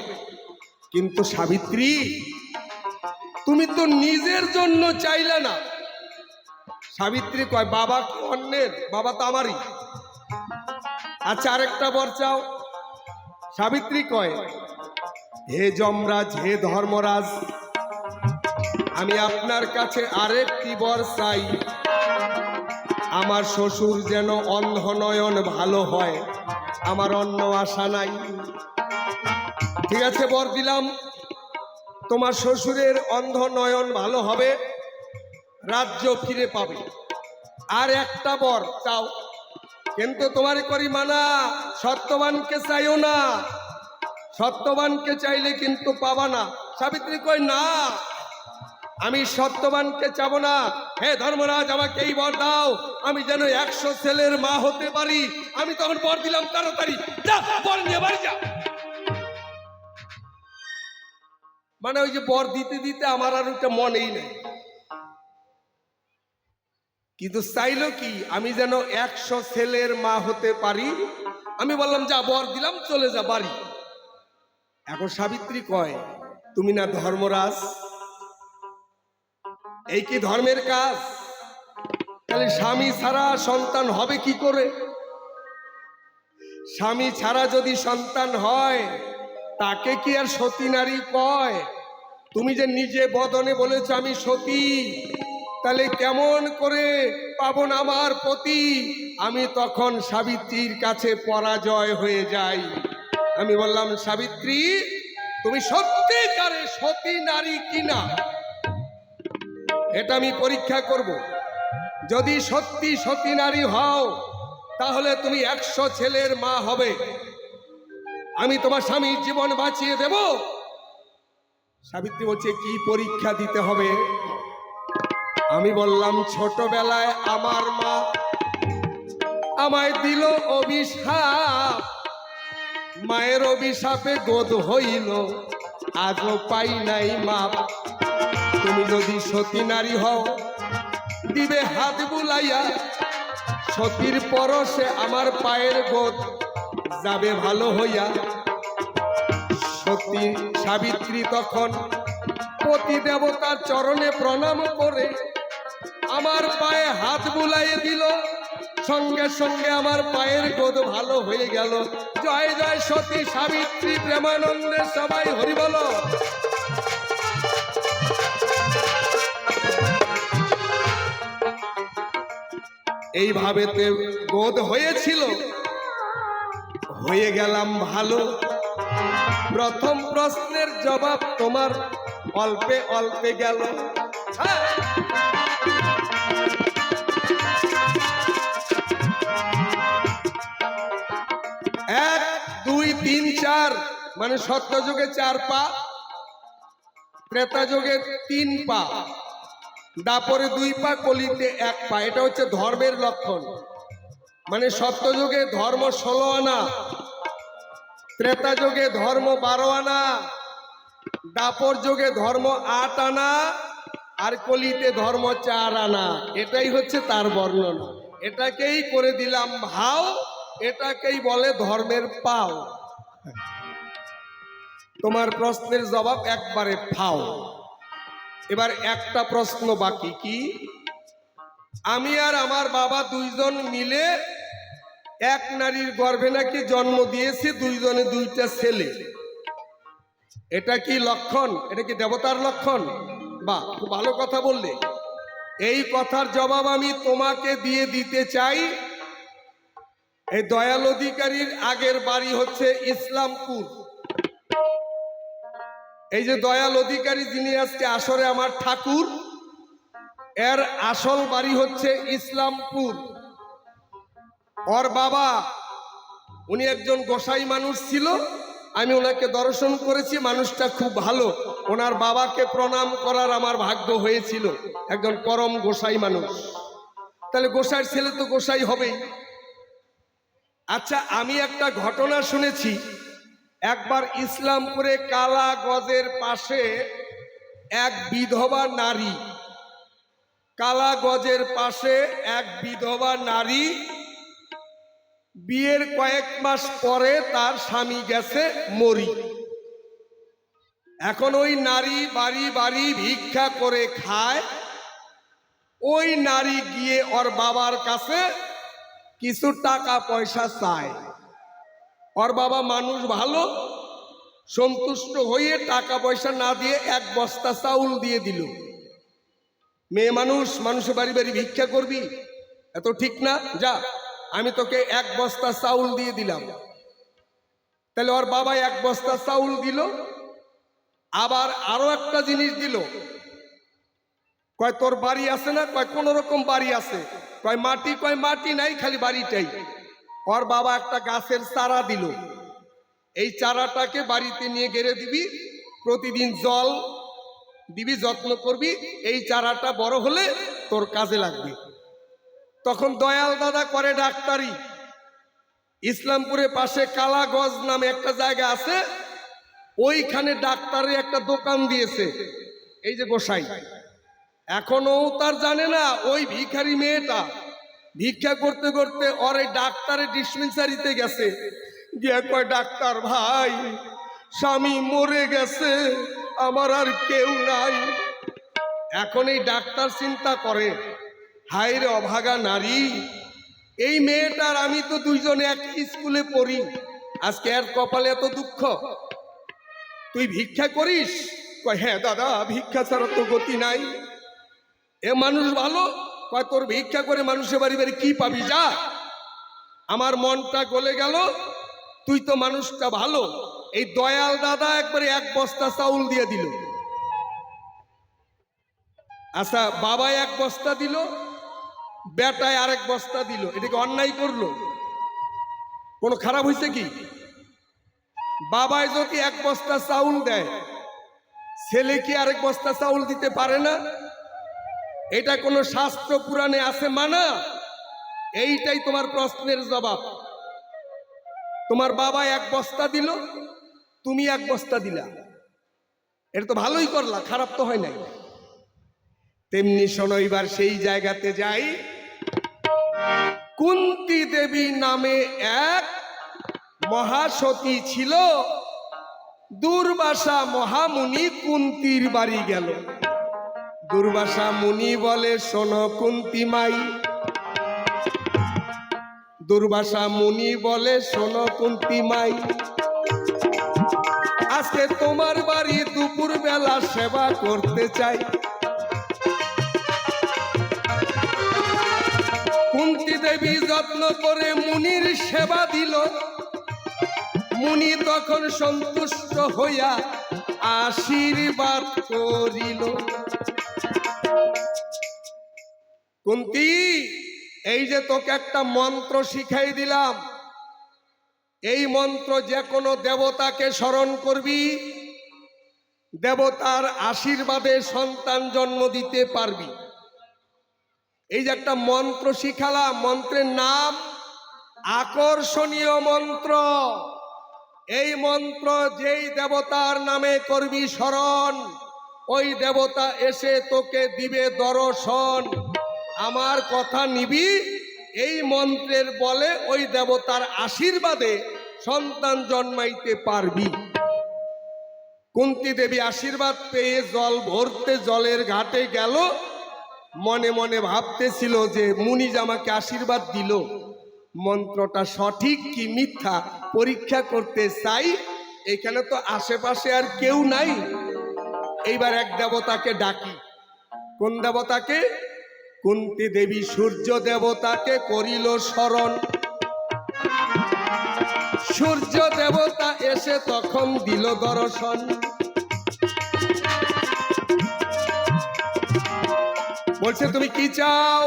কিন্তু সাবিত্রী, তুমি তো নিজের জন্য চাইলে না। সাবিত্রী কয়, বাবা কি অন্যের? বাবা তো আমারই। আচ্ছা, আরেকটা বর চাও। সাবিত্রী কয়, হে যমরাজ, হে ধর্মরাজ, আমি আপনার কাছে আরেকটি বর চাই। আমার শ্বশুর যেন অন্ধ নয়ন ভালো হয়, আমার অন্য আশা নাই। ঠিক আছে, বর দিলাম, তোমার শ্বশুরের অন্ধ নয়ন ভালো হবে, রাজ্য ফিরে পাবে। আর একটা বর চাও, কিন্তু তোমার করি মানা, সত্যবানকে চাইও না। সত্যবানকে চাইলে কিন্তু পাবা না। সাবিত্রী কয়, না, আমি সত্যবানকে চাবো না। হে ধর্মরাজ, আমাকে এই বর দাও, আমি যেন 100 ছেলের মা হতে পারি। আমি তখন বর দিলাম, তাড়াতাড়ি যা, বর নিয়ে বাড়ি যা। মানে ওই যে বর দিতে দিতে আমার আর ওইটা মনেই নেই। কিন্তু চাইলো কি, আমি যেন 100 ছেলের মা হতে পারি। আমি বললাম, যা, বর দিলাম, চলে যা বাড়ি। এখন সাবিত্রী কয়, তুমি না ধর্মরাজ, এই কি ধর্মের কাজ? তাহলে স্বামী ছাড়া সন্তান হবে কি করে? স্বামী ছাড়া যদি সন্তান হয়, তাকে কি আর সতী নারী কয়? তুমি যে নিজে বদনে বলেছ আমি সতী, তাহলে কেমন করে পাবন আমার পতি? আমি তখন সাবিত্রীর কাছে পরাজয় হয়ে যাই। আমি বললাম, সাবিত্রী, তুমি সত্যিকারে সতী নারী কিনা এটা আমি পরীক্ষা করব। যদি সত্যি সতী নারী হও, তাহলে তুমি 100 ছেলের মা হবে, আমি তোমার স্বামীর জীবন বাঁচিয়ে দেব। সাবিত্রী বলছে, কি পরীক্ষা দিতে হবে? আমি বললাম, ছোটবেলায় আমার মা আমায় দিল অভিশাপ, মায়ের অভিশাপে গোদ হইল, আজও পাই নাই মাপ। তুমি যদি সতী নারী হও, দিবে হাত বুলাইয়া, সতীর পরশে আমার পায়ের গোদ যাবে ভালো হইয়া। সতী সাবিত্রী তখন পতি দেবতার চরণে প্রণাম করে আমার পায়ে হাত বুলাইয়ে দিল, সঙ্গে সঙ্গে আমার পায়ের গোদ ভালো হয়ে গেল। জয় জয় সতী সাবিত্রী প্রেমানন্দে সবাই হরি বলো। এইভাবে গোদ হয়েছিল, হয়ে গেলাম ভালো। প্রথম প্রশ্নের জবাব তোমার অল্পে অল্পে গেল। 1 2 3 4 মানে সত্যযুগে 4 পা, ত্রেতা যুগে 3 পা, দাপরে 2 পা, কলিতে 1 পা। এটা হচ্ছে ধর্মের লক্ষণ। মানে সত্যযুগে ধর্ম 16 আনা, ত্রেতা যুগে ধর্ম 12 আনা, দাপর যুগে ধর্ম 8 আনা, আর কলিতে ধর্ম 4 আনা। এটাই হচ্ছে তার বর্ণনা। এটাকেই করে দিলাম ভাও, এটাকেই বলে ধর্মের পাও। তোমার প্রশ্নের জবাব একবারে ফাও। এবার একটা প্রশ্ন বাকি, কি? আমি আর আমার বাবা দুইজন মিলে এক নারীর গর্ভে নাকি জন্ম দিয়েছি, দুইজনে 2টা ছেলে। এটা কি লক্ষণ? এটা কি দেবতার লক্ষণ? বাহ, খুব ভালো কথা বললে। এই কথার জবাব আমি তোমাকে দিয়ে দিতে চাই। এই দয়াল অধিকারীর আগের বাড়ি হচ্ছে ইসলামপুর। এই যে দয়াল অধিকারী, যিনি আজকে আসরে আমার ঠাকুর, এর আসল বাড়ি হচ্ছে ইসলামপুর। ওর বাবা, উনি একজন গোসাই মানুষ ছিল। আমি ওনাকে দর্শন করেছি, মানুষটা খুব ভালো। ওনার বাবাকে প্রণাম করার আমার ভাগ্য হয়েছিল, একজন পরম গোসাই মানুষ। তাহলে গোসাইয়ের ছেলে তো গোসাই হবেই। আচ্ছা, আমি একটা ঘটনা শুনেছি, একবার ইসলামপুরে কালা গজের পাশে এক বিধবা নারী, কালা গজের পাশে এক বিধবা নারী বিয়ের কয়েক মাস পরে তার স্বামী গেছে মরি। এখন ওই নারী বাড়ি বাড়ি ভিক্ষা করে খায়। ওই নারী গিয়ে ওর বাবার কাছে কিছু টাকা পয়সা চায়। ওর বাবা মানুষ ভালো, সন্তুষ্ট হয়ে টাকা পয়সা না দিয়ে এক বস্তা চাউল দিয়ে দিল। মেয়ে মানুষ, মানুষের বাড়ি বাড়ি ভিক্ষা করবি, এত ঠিক না, যা আমি তোকে এক বস্তা চাউল দিয়ে দিলাম। তাহলে ওর বাবা এক বস্তা চাউল দিল, আবার আরো একটা জিনিস দিল। কয় তোর বাড়ি আছে না? কয় কোন রকম বাড়ি আছে। কয় মাটি, কয় মাটি নাই, খালি বাড়িটাই। ওর বাবা একটা গাছের চারা দিল, এই চারাটাকে বাড়িতে নিয়ে গেড়ে দিবি, প্রতিদিন জল দিবি, যত্ন করবি, এই চারাটা বড় হলে তোর কাজে লাগবে। তখন দয়াল দাদা করে ডাক্তারি। ইসলামপুরের পাশে কালাগজ নামে একটা জায়গা আছে, ওইখানে ডাক্তারের একটা দোকান দিয়েছে এই যে গোসাই। এখনো তার জানে না, ওই ভিখারি মেয়েটা ভিক্ষা করতে করতে ওর এই ডাক্তারের ডিসপেন্সারিতে গেছে, গিয়ে কয় ডাক্তার ভাই, স্বামী মরে গেছে, আমার আর কেউ নাই। এখন এই ডাক্তার চিন্তা করে, হায় রে অভাগা নারী, এই মেয়েটার আমি তো দুইজনে এক স্কুলে পড়ি, আজকে এর কপালে এত দুঃখ, তুই ভিক্ষা করিস? কয় হ্যাঁ দাদা, ভিক্ষা ছাড়া তো গতি নাই। এ মানুষ ভালো, কয় তোর ভিক্ষা করে মানুষের বাড়ি বাড়ি কি পাবি, যা। আমার মনটা গলে গেল, তুই তো মানুষটা ভালো। এই দয়াল দাদা একবারে এক বস্তা চাউল দিয়ে দিল। আচ্ছা, বাবা এক বস্তা দিল, বেটায় আরেক বস্তা দিল, এটাকে অন্যায় করলো? কোনো খারাপ হয়েছে কি? বাবায় যদি এক বস্তা চাউল দেয়, ছেলে কি আরেক বস্তা চাউল দিতে পারে না? এটা কোনো শাস্ত্র পুরাণে আছে মানা? এইটাই তোমার প্রশ্নের জবাব। তোমার বাবা এক বস্তা দিল, তুমি এক বস্তা দিলা, এটা তো ভালোই করলা, খারাপ তো হয় নাই। তেমনি শোনো, এবার সেই জায়গাতে যাই। কুন্তী দেবী নামে এক মহাসতী ছিল। দুর্বাসা মহামুনি কুন্তীর বাড়ি গেল। দুর্বাসা মুনি বলে, শোনো কুন্তী মাই। দুর্বাসা মুনি বলে, শোনো কুন্তী মাই, আজকে তোমার বাড়ি দুপুর বেলা সেবা করতে চাই। কুন্তী দেবী যত্ন করে মুনির সেবা দিল। মুনি তখন সন্তুষ্ট হইয়া আশীর্বাদ করিল। কুন্তী, এই যে তোকে একটা মন্ত্র শিখাই দিলাম, এই মন্ত্র যে কোনো দেবতাকে স্মরণ করবি, দেবতার আশীর্বাদে সন্তান জন্ম দিতে পারবি। এই যে একটা মন্ত্র শিখালাম, মন্ত্রের নাম আকর্ষণীয় মন্ত্র। এই মন্ত্র যেই দেবতার নামে করবি স্মরণ, ওই দেবতা এসে তোকে দিবে দর্শন। আমার কথা নিবি, এই মন্ত্রের বলে ওই দেবতার আশীর্বাদে সন্তান জন্মাইতে পারবি। কুন্তী দেবী আশীর্বাদ পেয়ে জল ভরতে জলের ঘাটে গেল। মনে মনে ভাবতেছিল যে মুনি যে আমাকে আশীর্বাদ দিল, মন্ত্রটা সঠিক কি মিথ্যা পরীক্ষা করতে চাই। এখানে তো আশেপাশে আর কেউ নাই, এইবার এক দেবতাকে ডাকি। কোন দেবতাকে? কুন্তী দেবী সূর্য দেবতাকে করিল স্মরণ। সূর্য দেবতা এসে তখন দিল দর্শন। বলছে তুমি কি চাও?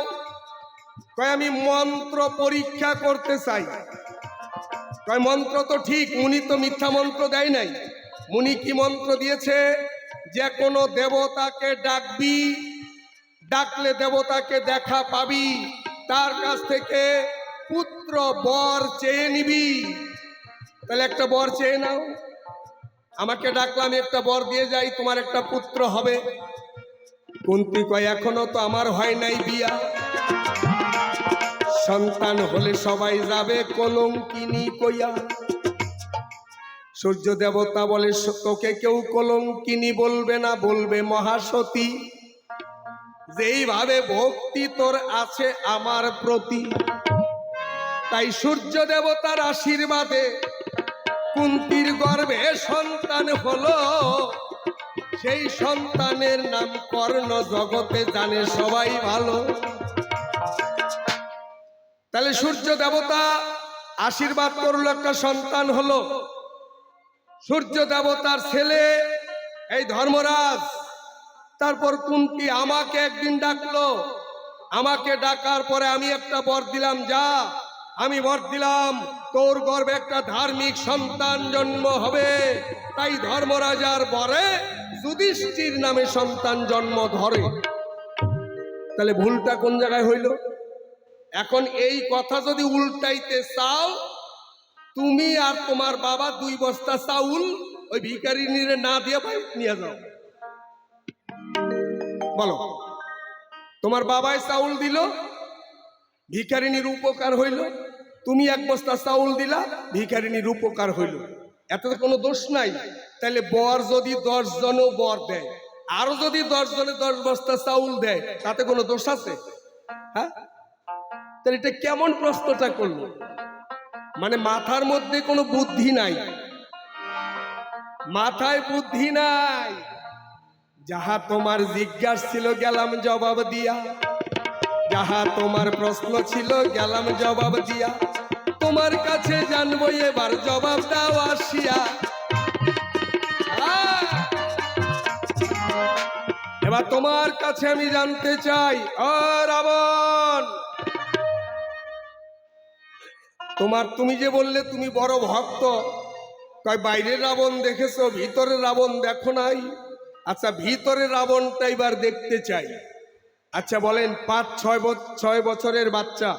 কয় আমি মন্ত্র পরীক্ষা করতে চাই। কয় মন্ত্র তো ঠিক, মুনি তো মিথ্যা মন্ত্র দেয় নাই। মুনি কি মন্ত্র দিয়েছে? যে কোনো দেবতাকে ডাকবি, ডাকলে দেবতাকে দেখা পাবি, তার কাছ থেকে পুত্র বর চেয়ে নিবি। তাহলে একটা বর চেয়ে নাও, আমাকে ডাকলে আমি একটা বর দিয়ে যাই, তোমার একটা পুত্র হবে। কুন্তী কয় এখনো তো আমার হয় নাই বিয়া, সন্তান হলে সবাই যাবে কলঙ্কিনী কইয়া। সূর্য দেবতা বলে তোকে কেউ কলঙ্কিনী বলবে না, বলবে মহাসতী, যেইভাবে ভক্তি তোর আছে আমার প্রতি। তাই সূর্য দেবতার আশীর্বাদে কুন্তীর গর্ভে সন্তান হলো, সেই সন্তানের নাম কর্ণ, জগতে জানে সবাই ভালো। তাহলে সূর্য দেবতা আশীর্বাদ করলো, একটা সন্তান হলো। সূর্য দেবতার ছেলে এই ধর্মরাজ। তারপর কুন্তী আমাকে একদিন ডাকলো, আমাকে ডাকার পরে আমি একটা বর দিলাম, যা আমি বর দিলাম তোর গর্ভে একটা ধার্মিক সন্তান জন্ম হবে। তাই ধর্মরাজার বরে যুধিষ্ঠির নামে সন্তান জন্ম ধরে। তাহলে ভুলটা কোন জায়গায় হইল? এখন এই কথা যদি উল্টাইতে চাও, তুমি আর তোমার বাবা 2 বস্তা চাউল ওই ভিখারিনীরে না দিয়ে বাড়িতে নিয়ে যাও। বলো, তোমার বাবাই চাউল দিল, ভিখারিনীর উপকার হইল, তুমি 1 বস্তা চাউল দিলা, ভিখারিনীর উপকার হইল, এত কোনো দোষ নাই। তাহলে বর যদি 10 জনও বর দেয়, আরো যদি 10 জনে 10 বস্তা চাউল দেয়, তাতে কোনো দোষ আছে? হ্যাঁ, তাহলে এটা কেমন প্রশ্নটা করলো? মানে মাথার মধ্যে কোনো বুদ্ধি নাই, মাথায় বুদ্ধি নাই। যাহা তোমার জিজ্ঞাসা ছিল গেলাম জবাব দিয়া, যাহা তোমার প্রশ্ন ছিল গেলাম জবাব দিয়া, তোমার কাছে জানবো এবার জবাব দাও আসিয়া। এবার তোমার কাছে আমি জানতে চাই, ও রাবণ, তুমি যে বললে তুমি বড় ভক্ত, কয় বাইরের রাবণ দেখেছো, ভিতরের রাবণ দেখো নাই? আচ্ছা, ভিতরের রাবণটা এবার দেখতে চাই। আচ্ছা বলেন, 5-6 বছরের বাচ্চা,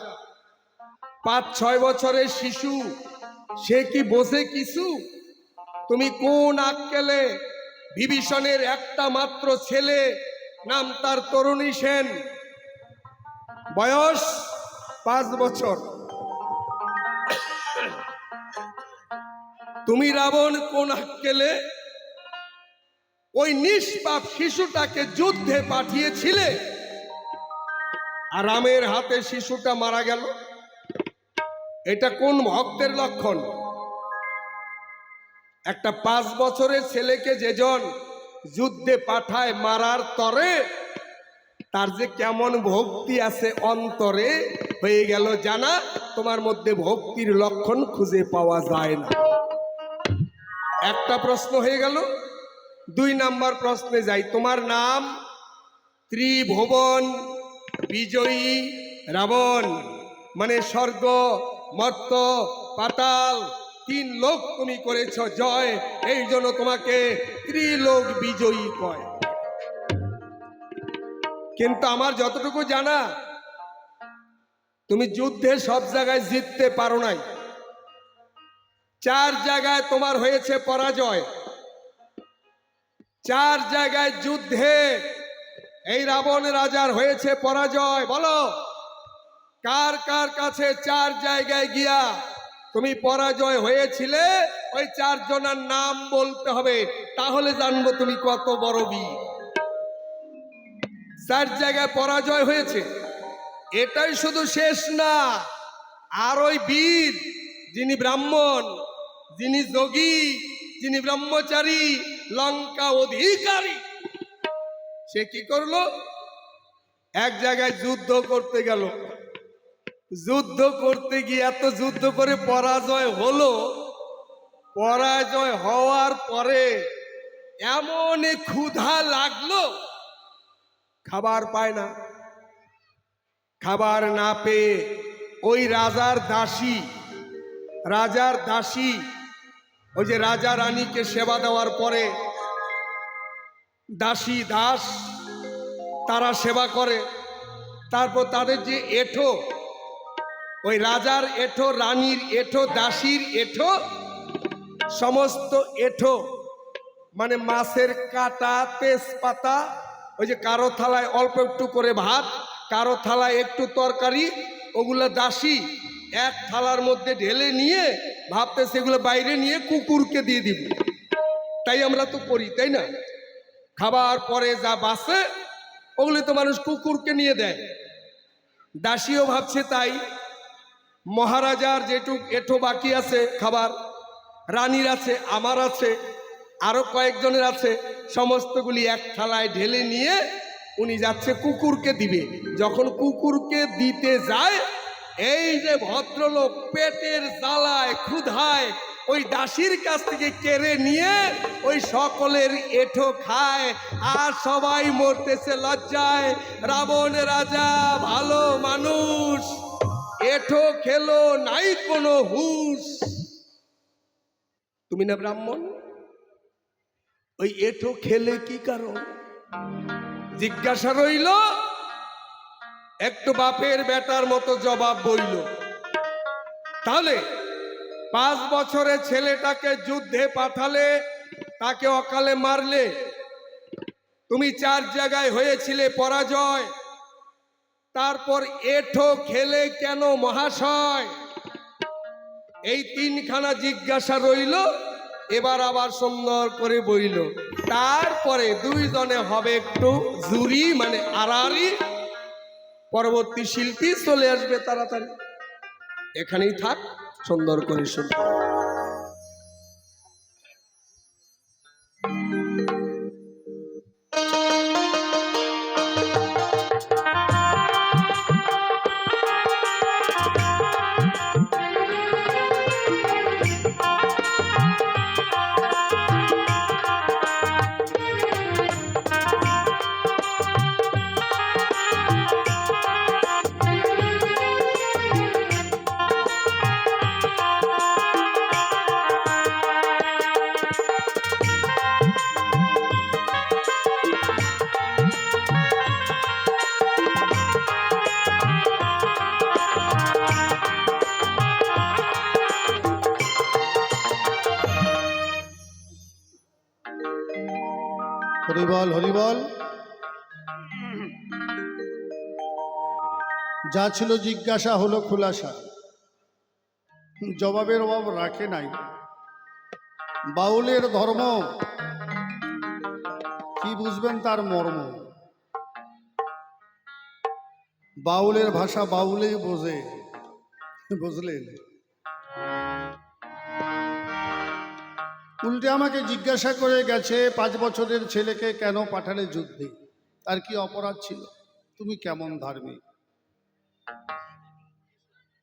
5-6 বছরের শিশু, সে কি বোঝে কিছু? তুমি কোন আক্কেলে বিভীষণের একটা মাত্র ছেলে, নাম তার তরুণী সেন, বয়স 5 বছর, তুমি রাবণ কোন আক্কেলে ওই নিষ্পাপ শিশুটাকে যুদ্ধে পাঠিয়েছিলে, আর রামের হাতে শিশুটা মারা গেল? এটা কোন ভক্তের লক্ষণ? একটা 5 বছরের ছেলেকে যেজন যুদ্ধে পাঠায় মারার তরে, তার যে কেমন ভক্তি আছে অন্তরে হয়ে গেল জানা। তোমার মধ্যে ভক্তির লক্ষণ খুঁজে পাওয়া যায় না। একটা প্রশ্ন হয়ে গেল। 2 নাম্বার প্রশ্নে যাই। তোমার নাম ত্রিভুবন বিজয়ী রাবণ, মানে স্বর্গ, মর্ত, পাতাল 3 লোক তুমি করেছ জয়, এই জন্য তোমাকে ত্রিলোক বিজয়ী কয়। কিন্তু আমার যতটুকু জানা, তুমি যুদ্ধে সব জায়গায় জিততে পারো নাই। 4 জায়গায় তোমার হয়েছে পরাজয়। 4 জায়গায় যুদ্ধে এই রাবণ রাজার হয়েছে পরাজয়। বলো, কার কার কাছে 4 জায়গায় গিয়া তুমি পরাজয় হয়েছিলে? ওই 4 জনের নাম বলতে হবে, তাহলে জানবো তুমি কত বড় বীর। 4 জায়গায় পরাজয় হয়েছে, এটাই শুধু শেষ না। আর ওই বীর, যিনি ব্রাহ্মণ, যিনি যোগী, যিনি ব্রহ্মচারী, লঙ্কা অধিকারী, সে কি করলো? এক জায়গায় যুদ্ধ করতে গেল। যুদ্ধ করতে গিয়ে এত যুদ্ধ করে পরাজয় হলো। পরাজয় হওয়ার পরে এমন ক্ষুধা লাগলো, খাবার পায় না। খাবার না পেয়ে ওই রাজার দাসী, ওই যে রাজা রানীকে সেবা দেওয়ার পরে দাসী দাস তারা সেবা করে। তারপর তাদের যে এঁঠো, ওই রাজার এঁঠো, রানীর এঁঠো, দাসীর এঁঠো, সমস্ত এঁঠো মানে মাছের কাটা, তেজপাতা, ওই যে কারো থালায় অল্প একটু করে ভাত, কারো থালায় একটু তরকারি, ওগুলো দাসী এক থালার মধ্যে ঢেলে নিয়ে ভাবতে সেগুলো বাইরে নিয়ে কুকুরকে দিয়ে দিব। তাই আমরা তো করি, তাই না? খাবার পরে যা বাসে ওগুলো তো মানুষ কুকুরকে নিয়ে দেয়। দাসীও ভাবছে তাই। মহারাজার যেটুক এঁঠো বাকি আছে খাবার, রানীর আছে, আমার আছে, আরো কয়েকজনের আছে, সমস্তগুলি এক থালায় ঢেলে নিয়ে উনি যাচ্ছে কুকুরকে দিবে। যখন কুকুরকে দিতে যায়, এই যে ভদ্রলোক পেটের জ্বালায় ক্ষুধায় ওই দাসীর কাছ থেকে কেড়ে নিয়ে ওই সকলের এঁঠো খায়, আর সবাই মরতেছে লজ্জায়। রাবণ রাজা ভালো মানুষ, এঁঠো খেলো নাই কোনো হুঁশ। তুমি না ব্রাহ্মণ, ওই এঁঠো খেলে কি কারণ? জিজ্ঞাসা রইল, একটু বাপের বেটার মতো জবাব বইল। তাহলে 5 বছরের ছেলেটাকে যুদ্ধে পাঠালে, তাকে অকালে মারলে, তুমি 4 জায়গায় হয়েছিলে পরাজয়, তারপর এঁঠো খেলে কেন মহাশয়? এই 3খানা জিজ্ঞাসা রইল। এবার আবার সুন্দর করে বইল। তারপরে 2 জনে হবে একটু জুরি মানে আড়াআড়ি, পরবর্তী শিল্পী চলে আসবে তাড়াতাড়ি। এখানেই থাক, সুন্দর করে শুন। হরিবল হরিবল। যা ছিল জিজ্ঞাসা হলো খুলাসা, জবাবের অভাব রাখে নাই। বাউলের ধর্ম কি বুঝবেন তার মর্ম? বাউলের ভাষা বাউলেই বোঝে, বুঝলেন? উল্টে আমাকে জিজ্ঞাসা করে গেছে 5 বছরের ছেলেকে কেন পাঠালে যুদ্ধে, তার কি অপরাধ ছিল, তুমি কেমন ধার্মিক?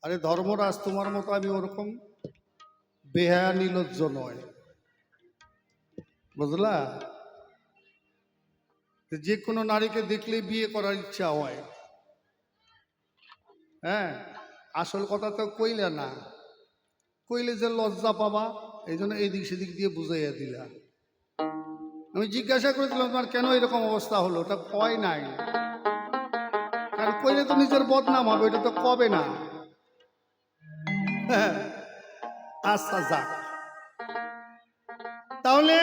আরে ধর্মরাজ, তোমার মতো আমি ওরকম বেহায়া নির্লজ্জ নয়, বুঝলা? যে কোনো নারীকে দেখলে বিয়ে করার ইচ্ছা হয়। হ্যাঁ, আসল কথা তো কইলে না, কইলে যে লজ্জা পাবা, এই জন্য এইদিক সেদিক দিয়ে বুঝাইয়া দিলা। আমি জিজ্ঞাসা করেছিলাম তোমার কেন এরকম অবস্থা হলো, ওটা কয় নাই, কারণ কইলে তো নিজের বদনাম হবে, এটা তো কবে না। আচ্ছা যাক, তাহলে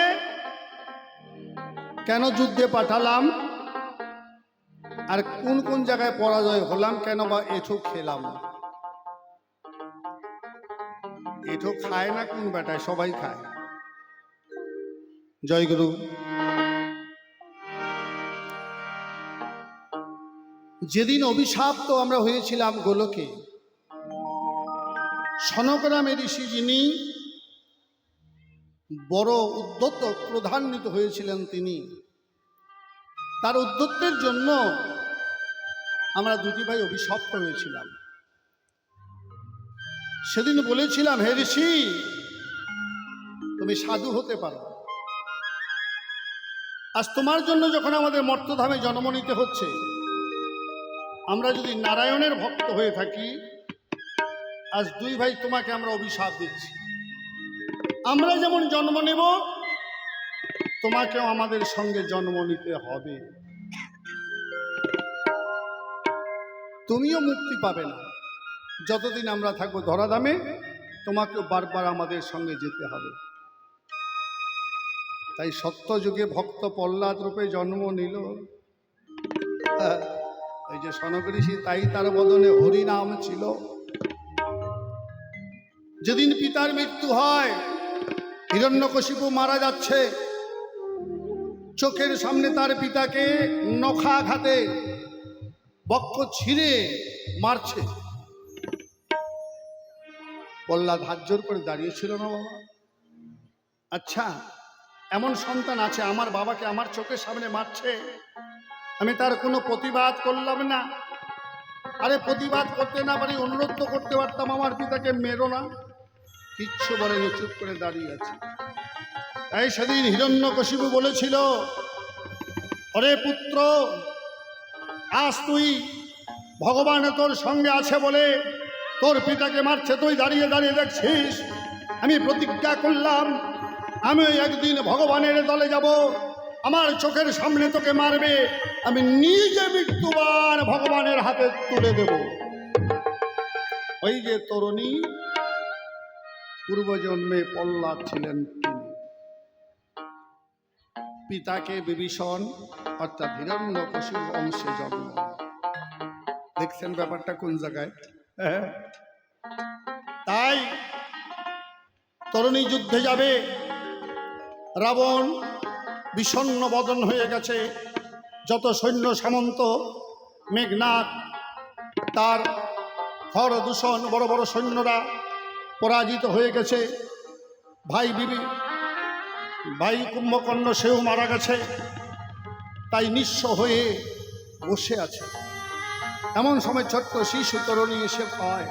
কেন যুদ্ধে পাঠালাম, আর কোন কোন জায়গায় পরাজয় হলাম, কেন বা এঁঠো খেলাম? এঁঠো খায় না কোন বেটায়, সবাই খায়। জয়গুরু। যেদিন অভিশাপ্ত আমরা হয়েছিলাম গোলকে, সনক নামে ঋষি যিনি বড় উদ্ধত ক্রোধান্বিত হয়েছিলেন, তিনি তার উদ্ধত্তের জন্য আমরা 2টি ভাই অভিশপ্ত হয়েছিলাম। সেদিন বলেছিলাম, হে ঋষি তুমি সাধু হতে পারো, আজ তোমার জন্য যখন আমাদের মর্তধামে জন্ম নিতে হচ্ছে, আমরা যদি নারায়ণের ভক্ত হয়ে থাকি, আজ 2 ভাই তোমাকে আমরা অভিশাপ দিচ্ছি। আমরা যেমন জন্ম নেব, তোমাকেও আমাদের সঙ্গে জন্ম নিতে হবে। তুমিও মুক্তি পাবে না যতদিন আমরা থাকবো ধরাধামে, তোমাকেও বারবার আমাদের সঙ্গে যেতে হবে। তাই সত্যযুগে ভক্ত প্রহ্লাদ রূপে জন্ম নিল। এই যে সনক ঋষি, তাই তার বদনে হরিনাম ছিল। যেদিন পিতার মৃত্যু হয়, হিরণ্যকশিপু মারা যাচ্ছে, চোখের সামনে তার পিতাকে নখাঘাতে বক্ষ ছিঁড়ে মারছে। প্রহ্লাদ হাত জোর করে দাঁড়িয়েছিল না বাবা? আচ্ছা, এমন সন্তান আছে আমার বাবাকে আমার চোখের সামনে মারছে, আমি তার কোনো প্রতিবাদ করলাম না? আরে প্রতিবাদ করতে না পারি, অনুরোধ তো করতে পারতাম, আমার পিতাকে মেরো না। কিচ্ছু বলেনি, চুপ করে দাঁড়িয়ে আছে। তাই সেদিন হিরণ্যকশিপু বলেছিল, ওরে পুত্র, আজ তুই ভগবান তোর সঙ্গে আছে বলে তোর পিতাকে মারছে, তুই দাঁড়িয়ে দাঁড়িয়ে দেখছিস। আমি প্রতিজ্ঞা করলাম, আমি একদিন ভগবানের দলে যাব, আমার চোখের সামনে তোকে মারবে, আমি নিজে মৃত্যুবান ভগবানের হাতে তুলে দেব। ওই যে তরুণী, পূর্বজন্মে প্রহ্লাদ ছিলেন তিনি। পিতাকে বিভীষণ অর্থাৎ হিরণ্যকশিপুর বংশে জন্ম। দেখছেন ব্যাপারটা কোন জায়গায়? তাই তরুণী যুদ্ধে যাবে, রাবণ বিষণ্ণ বদন হয়ে গেছে, যত সৈন্য সামন্ত, মেঘনাদ, তার খর দূষণ, বড় বড় সৈন্যরা পরাজিত হয়ে গেছে। ভাই কুম্ভকর্ণ সেও মারা গেছে। তাই নিঃস্ব হয়ে বসে আছে। এমন সময় ছোট্ট শিশু তরুণী এসে পায়,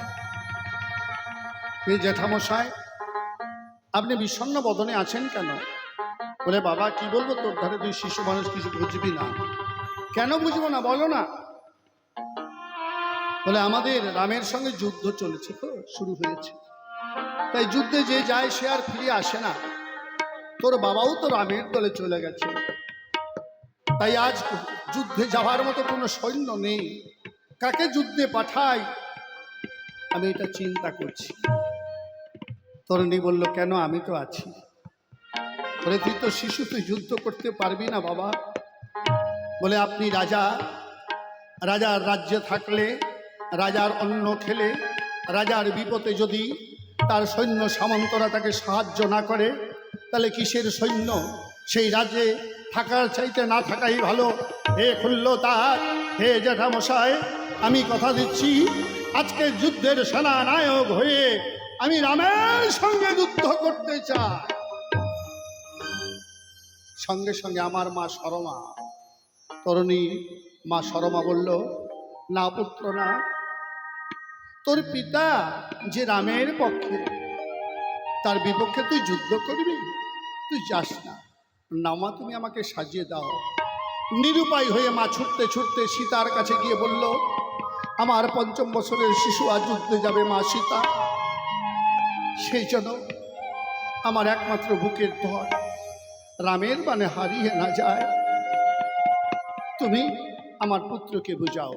এই জ্যাঠামশাই, আপনি বিষণ্ণ বদনে আছেন কেন? বলে, বাবা কি বলবো, তোর ধারে তুই শিশু মানুষ, কিছু বুঝবি না। কেন বুঝবো না, বলো না। বলে, আমাদের রামের সঙ্গে যুদ্ধ চলেছে, তো শুরু হয়েছে, তাই যুদ্ধে যে যায় সে আর ফিরে আসে না। তোর বাবাও তো রামের দলে চলে গেছে, তাই আজ যুদ্ধে যাওয়ার মতো কোনো সৈন্য নেই, কাকে যুদ্ধে পাঠাই, আমি এটা চিন্তা করছি। তরুণী বলল, কেন, আমি তো আছি। বলে, তুই তো শিশু, তুই যুদ্ধ করতে পারবি না বাবা। বলে, আপনি রাজা, রাজার রাজ্যে থাকলে, রাজার অন্ন খেলে, রাজার বিপদে যদি তার সৈন্য সামন্তরা তাকে সাহায্য না করে, তাহলে কিসের সৈন্য? সেই রাজ্যে থাকার চাইতে না থাকাই ভালো। হে খুল্লতার, হে জ্যাঠামশাই, আমি কথা দিচ্ছি, আজকে যুদ্ধের সেনানায়ক হয়ে আমি রামের সঙ্গে যুদ্ধ করতে চাই। সঙ্গে সঙ্গে আমার মা সরমা, তরুণী মা সরমা বলল, না পুত্র না, তোর পিতা যে রামের পক্ষে, তার বিপক্ষে তুই যুদ্ধ করবি? তুই যাস না। না মা, তুমি আমাকে সাজিয়ে দাও। নিরুপায় হয়ে মা ছুটতে ছুটতে সীতার কাছে গিয়ে বলল, আমার ৫ম বছরের শিশু আজ যুদ্ধে যাবে মা সীতা, সেই জন্য আমার একমাত্র বুকের ধর রামের বাণে হারিয়ে না যায়, তুমি আমার পুত্রকে বুঝাও।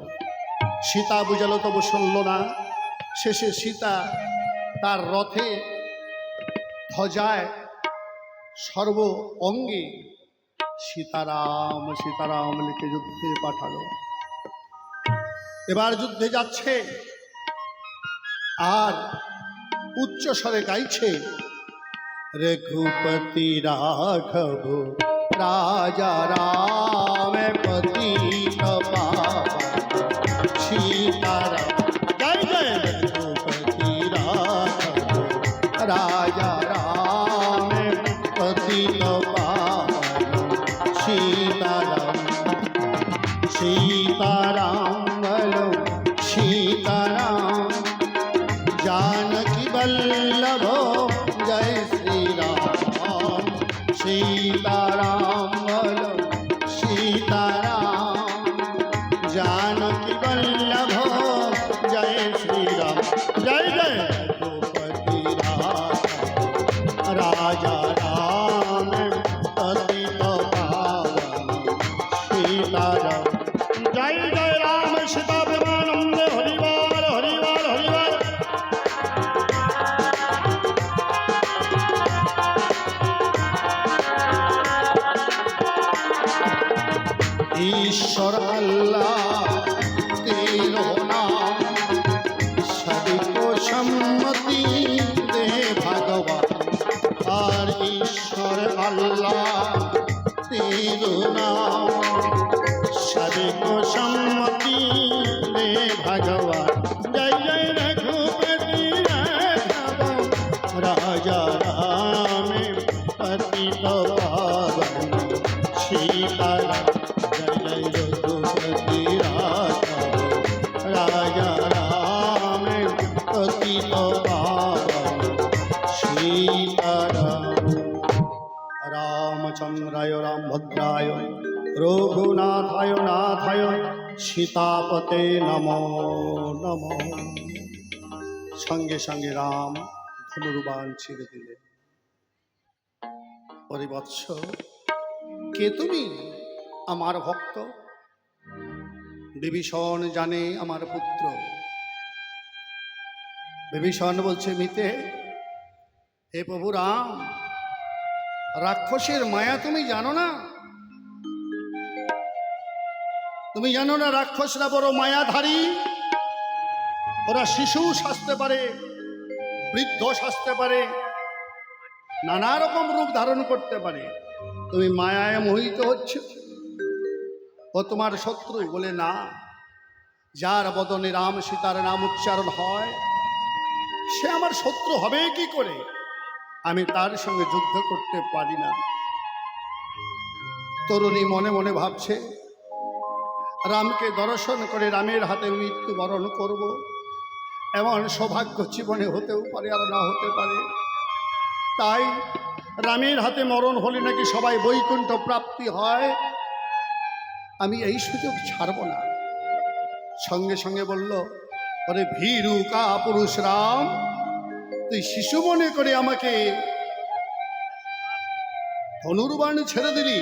সীতা বুঝালো, তবু শুনল না। শেষে সীতা তার রথে ধ্বজায় সর্ব অঙ্গে সীতারাম সীতারাম লিখে যুদ্ধে পাঠালো। এবার যুদ্ধে যাচ্ছে, আর উচ্চ স্বরে গাইছে, রঘুপতি রাঘব রাজা রাম পতিত পাবন সীতারাম। জয় জয় রঘুপতি রাঘব রাজা রাম পতিত পাবন সীতারাম। सीताराम बोलो सीताराम, जानकी वल्लभो जय श्री राम। सीताराम बोलो सीताराम, ঈশ্বর আল্লাহ তেরো নাম সবিকো সম্মতি দে ভগবান আর ঈশ্বর আল্লাহ তেরো নাম সবিকো সম্মতি দে ভগবান জয় জয় রঘুপতি রাঘব রাজা রাম পতিত পাবন সীতারাম জয় জয় রঘুপতি রাঘব রাজা রাম পতিত পাবন সীতারাম রামচন্দ্রায় রামভদ্রায় রঘুনাথায় নাথায় সীতাপতে নমো নমো। সঙ্গে সঙ্গে রাম ধনুর্বাণ ছেড়ে দিলেন। ওরে বৎস, কে তুমি? আমার ভক্ত। বিভীষণ জানে আমার পুত্র। বিভীষণ বলছে, মিতে হে প্রভু রাম, রাক্ষসের মায়া তুমি জানো না? তুমি জানো না রাক্ষসরা বড় মায়াধারী? ওরা শিশু সাজতে পারে, বৃদ্ধ সাজতে পারে, নানা রকম রূপ ধারণ করতে পারে। তুমি মায়ায় মোহিত হচ্ছ। ও তোমার শত্রু? বলে না, যার বদনে রাম সীতার নাম উচ্চারণ হয় সে আমার শত্রু হবে কি করে? আমি তার সঙ্গে যুদ্ধ করতে পারি না। তরুণী মনে মনে ভাবছে, রামকে দর্শন করে রামের হাতে মৃত্যুবরণ করব, এমন সৌভাগ্য জীবনে হতেও পারে আর না হতে পারে। তাই রামের হাতে মরণ হলে নাকি সবাই বৈকুণ্ঠ প্রাপ্তি হয়, আমি এই সুযোগ ছাড়ব না। সঙ্গে সঙ্গে বলল, ওরে ভীরু কা পুরুষ রাম, তুই শিশু মনে করে আমাকে ধনুর্বাণ ছেড়ে দিলি।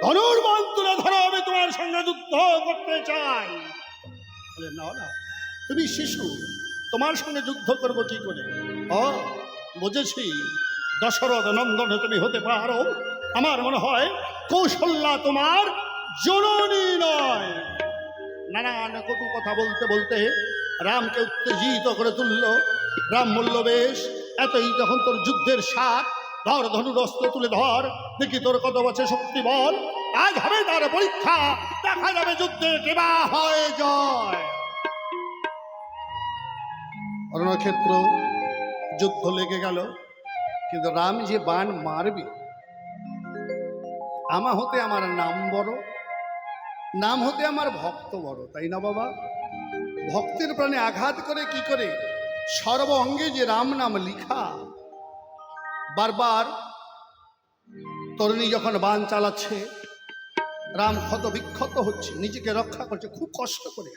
ধনুর্বাণ তুলে ধরো, আমি তোমার সঙ্গে যুদ্ধ করতে চাই। বলে না না, তুমি শিশু, তোমার সঙ্গে যুদ্ধ করব কি করে? ও বুঝেছি, দশরথ নন্দনে তুমি হতে পারো। আমার মনে হয় কৌশল্যা তোমার জননী নয়। নানান কটু কথা বলতে বলতে রামকে উত্তেজিত করে তুলল। রাম বলল, বেশ, এতই যখন তোর যুদ্ধের স্বাদ, ধর ধনুর অস্ত্র তুলে ধর, দেখি তোর কত বছর শক্তি বল। আজ হবে তার পরীক্ষা, দেখা যাবে যুদ্ধে কেবা হয় জয়। রণক্ষেত্র যুদ্ধ লেগে গেল, কিন্তু রাম যে বাণ মারবে, আমা হতে আমার নাম বড়, নাম হতে আমার ভক্ত বড়, তাই না বাবা? ভক্তের প্রাণে আঘাত করে কি করে? সর্ব অঙ্গে যে রাম নাম লিখা। বারবার তরুণী যখন বাণ চালাচ্ছে, রাম ক্ষত বিক্ষত হচ্ছে, নিজেকে রক্ষা করছে খুব কষ্ট করে,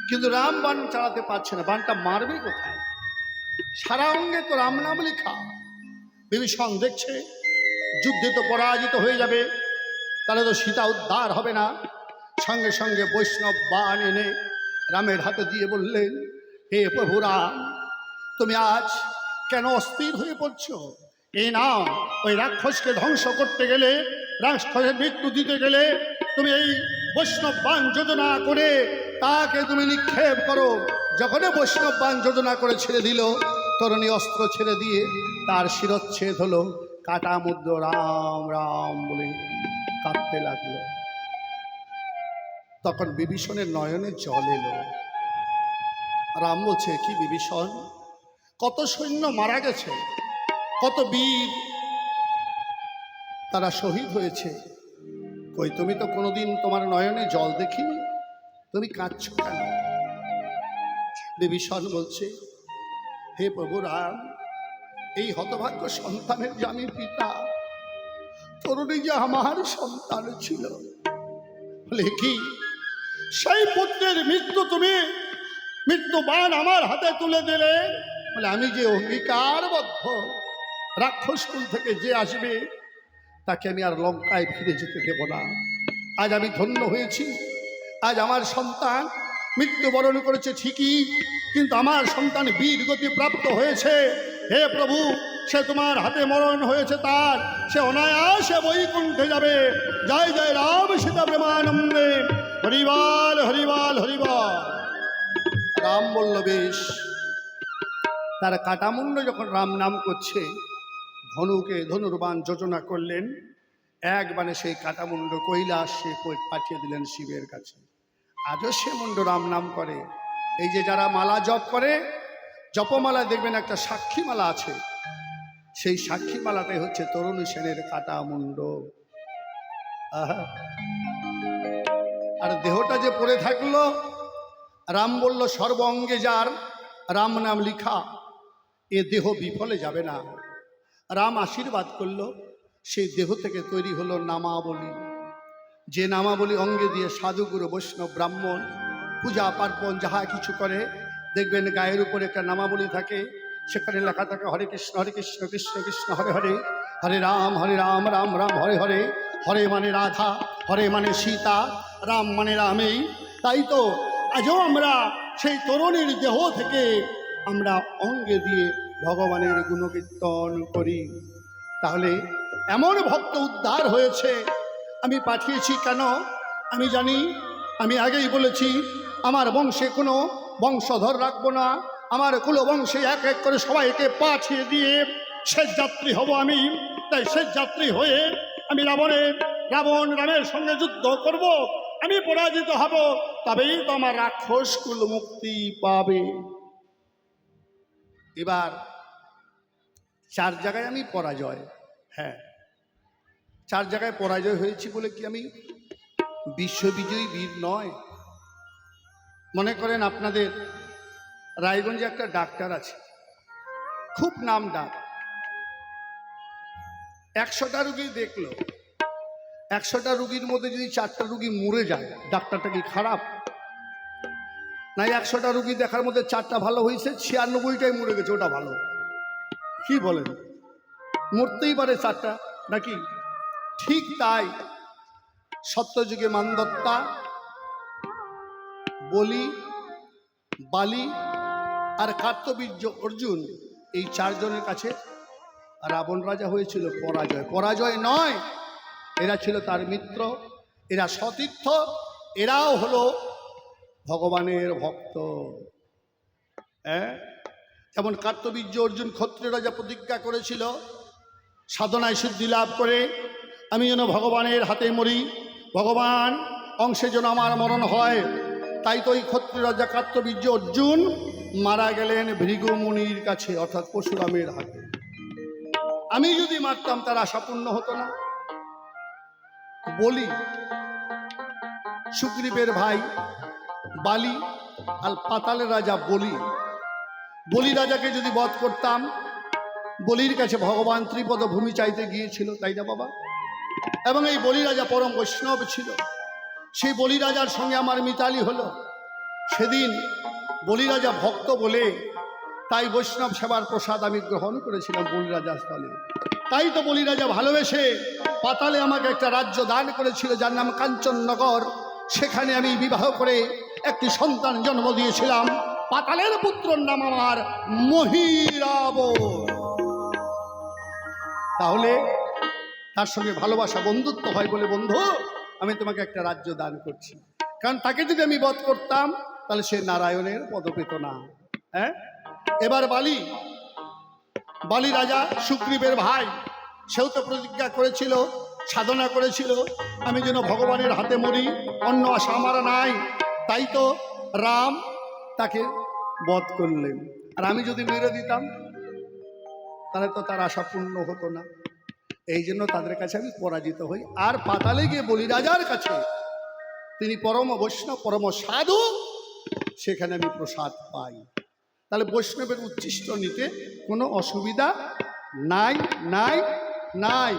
কিন্তু রাম বাণ চালাতে পারছে না। বাণটা মারবে কোথায়? সারা অঙ্গে তো রাম নাম লেখা। বিভীষণ দেখছে যুদ্ধে তো পরাজিত হয়ে যাবে, তাহলে তো সীতা উদ্ধার হবে না। সঙ্গে সঙ্গে বৈষ্ণব বাণ এনে রামের হাতে দিয়ে বললেন, হে প্রভু রাম, তুমি আজ কেন অস্থির হয়ে পড়ছ? এই নাও, ওই রাক্ষসকে ধ্বংস করতে গেলে, রাক্ষসের মৃত্যু দিতে গেলে তুমি এই বৈষ্ণব বাণ যোজনা করে তাকে তুমি নিক্ষেপ করো। যখনই বৈষ্ণব বাণ যোজনা করে ছেড়ে দিল, তরুণী অস্ত্র ছেড়ে দিয়ে তার শিরচ্ছেদ হলো। কাটা মুদ্র রাম রাম বলে কাঁদতে লাগলো। তখন বিভীষণের নয়নে জল এলো। রাম বলছে, কি বিভীষণ, কত সৈন্য মারা গেছে, কত বীর তারা শহীদ হয়েছে, কই তুমি তো কোনোদিন তোমার নয়নে জল দেখিনি, তুমি কাঁদছ কেন? বিভীষণ বলছে, হে প্রভু রাম, এই হতভাগ্য সন্তানের যে আমি পিতা, তরুণী যে আমার সন্তান ছিল, বলে কি সেই পুত্রের মৃত্যু তুমি মৃত্যু বাণ আমার হাতে তুলে দিলে? বলে আমি যে অঙ্গীকারবদ্ধ, রাক্ষসকুল থেকে যে আসবে তাকে আমি আর লঙ্কায় ফিরে যেতে দেব না। আজ আমি ধন্য হয়েছি, আজ আমার সন্তান মৃত্যুবরণ করেছে ঠিকই, কিন্তু আমার সন্তান বীর গতি প্রাপ্ত হয়েছে। হে প্রভু, সে তোমার হাতে মরণ হয়েছে, তার সে অনায়াসে বৈকুণ্ঠে যাবে। জয় জয় রাম সীতা প্রেমানন্দে, হরিবাল হরিবাল হরিবাল। রাম বলল বেশ। তার কাটামুন্ড যখন রাম নাম করছে, ধনুকে ধনুর্বাণ যোজনা করলেন, এক বাণে সেই কাটামুন্ড কৈলাসে পাঠিয়ে দিলেন শিবের কাছে। আজও সে মুন্ড রাম নাম করে। এই যে যারা মালা জপ করে, জপমালা দেখবেন একটা সাক্ষী মালা আছে, সেই সাক্ষী মালাটাই হচ্ছে তরুণী সেনের কাটামুন্ড। আহা, আর দেহটা যে পড়ে থাকলো, রাম বলল সর্ব অঙ্গে যার রাম নাম লিখা, এ দেহ বিফলে যাবে না। রাম আশীর্বাদ করলো, সেই দেহ থেকে তৈরি হলো নামাবলী। যে নামাবলী অঙ্গে দিয়ে সাধুগুরু বৈষ্ণব ব্রাহ্মণ পূজা পার্বণ যাহা কিছু করে, দেখবেন গায়ের উপরে একটা নামাবলী থাকে, সেখানে লেখা থাকে হরে কৃষ্ণ কৃষ্ণ কৃষ্ণ হরে হরে, হরে রাম রাম রাম হরে হরে। হরে মানে রাধা, হরে মানে সীতা, রাম মানে রামেই। তাই তো আজও আমরা সেই তরুণীর দেহ থেকে আমরা অঙ্গে দিয়ে ভগবানের গুণকীর্তন করি। তাহলে এমন ভক্ত উদ্ধার হয়েছে। আমি পাঠিয়েছি কেন? আমি জানি, আমি আগেই বলেছি, আমার বংশে কোনো বংশধর রাখবো না। আমার কুলবংশে এক এক করে সবাইকে পাঠিয়ে দিয়ে শেষ যাত্রী হব আমি। তাই শেষ যাত্রী হয়ে আমি রামের সঙ্গে যুদ্ধ করব। আমি পরাজিত হব, তবেই তো আমার রাক্ষস কুল মুক্তি পাবে। এবার 4 জায়গায় আমি পরাজয়, হ্যাঁ 4 জায়গায় পরাজয় হয়েছি বলে কি আমি বিশ্ববিজয়ী বীর নয়? মনে করেন আপনাদের রায়গঞ্জে একটা ডাক্তার আছে, খুব নাম ডাক। 100টা রুগী দেখলো, 100টা রুগীর মধ্যে যদি 4টা রুগী মরে যায়, ডাক্তারটা কি খারাপ? না, 100টা রুগী দেখার মধ্যে 4টা ভালো হয়েছে, 96টাই মরে গেছে, ওটা ভালো? কি বলেন? মরতেই পারে 4টা নাকি? ঠিক তাই সত্যযুগে মানদত্তা, বলি, বালি আর কার্তবীর্য অর্জুন, এই 4 জনের কাছে রাবণ রাজা হয়েছিল পরাজয় নয়। এরা ছিল তার মিত্র, এরা সতীর্থ, এরাও হলো ভগবানের ভক্ত। যেমন কার্তবীর্য অর্জুন ক্ষত্রিয় রাজা প্রতিজ্ঞা করেছিল, সাধনায় সিদ্ধি লাভ করে আমি যেন ভগবানের হাতে মরি, ভগবান অংশে যেন আমার মরণ হয়। তাই তো এই ক্ষত্রিয় রাজা কার্তবীর্য অর্জুন মারা গেলেন ভৃগু মুনির কাছে, অর্থাৎ পরশুরামের হাতে। আমি যদি মারতাম তার আশা পূর্ণ হতো না। বলি, সুগ্রীবের ভাই বালি আর পাতালের রাজা বলি রাজাকে যদি বধ করতাম, বলির কাছে ভগবান ত্রিপদ ভূমি চাইতে গিয়েছিল, তাই না বাবা? এবং এই বলি রাজা পরম বৈষ্ণব ছিল। সেই বলি রাজার সঙ্গে আমার মিতালি হলো। সেদিন বলি রাজা ভক্ত বলে তাই বৈষ্ণব সেবার প্রসাদ আমি গ্রহণ করেছিলাম বলি রাজার স্থলে। তাই তো বলি রাজা ভালোবেসে পাতালে আমাকে একটা রাজ্য দান করেছিল, যার নাম কাঞ্চননগর। সেখানে আমি বিবাহ করে একটি সন্তান জন্ম দিয়েছিলাম। পাতালের পুত্রর নাম আমার মহিরাব। তাহলে তার সঙ্গে ভালোবাসা বন্ধুত্ব হয় বলে, বন্ধু আমি তোমাকে একটা রাজ্য দান করছি। কারণ তাকে যদি আমি বধ করতাম তাহলে সে নারায়ণের পদ পেত না। এবার বালি রাজা সুগ্রীবের ভাই, সেও তো প্রতিজ্ঞা করেছিল, সাধনা করেছিল, আমি যেন ভগবানের হাতে মরি, অন্য আশা আমার নাই। তাই তো রাম তাকে বধ করলেন। আর আমি যদি মেরে দিতাম তাহলে তো তার আশা পূর্ণ হতো না। এই জন্য তাদের কাছে আমি পরাজিত হই। আর পাতালে গিয়ে বলি রাজার কাছে, তিনি পরম বৈষ্ণব, পরম সাধু, সেখানে আমি প্রসাদ পাই। তাহলে বৈষ্ণবের উচ্ছিষ্ট নিতে কোনো অসুবিধা নাই নাই নাই।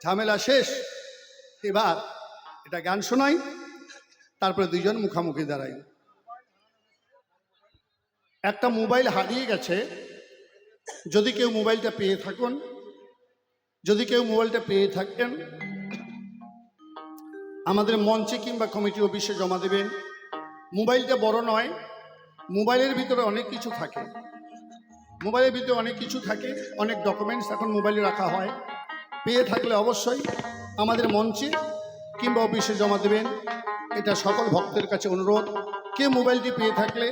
ঝামেলা শেষ। এবার এটা গান শোনাই, তারপরে 2 জন মুখামুখি দাঁড়াই। একটা মোবাইল হারিয়ে গেছে, যদি কেউ মোবাইলটা পেয়ে থাকেন আমাদের মঞ্চে কিংবা কমিটি অফিসে জমা দেবেন। মোবাইলটা বড় নয়, মোবাইলের ভিতরে অনেক কিছু থাকে, মোবাইলের ভিতরে অনেক কিছু থাকে, অনেক ডকুমেন্টস এখন মোবাইলে রাখা হয়। পেয়ে থাকলে অবশ্যই আমাদের মঞ্চে কিংবা অফিসে জমা দেবেন, এটা সকল ভক্তের কাছে অনুরোধ। কে মোবাইলটি পেয়ে থাকলে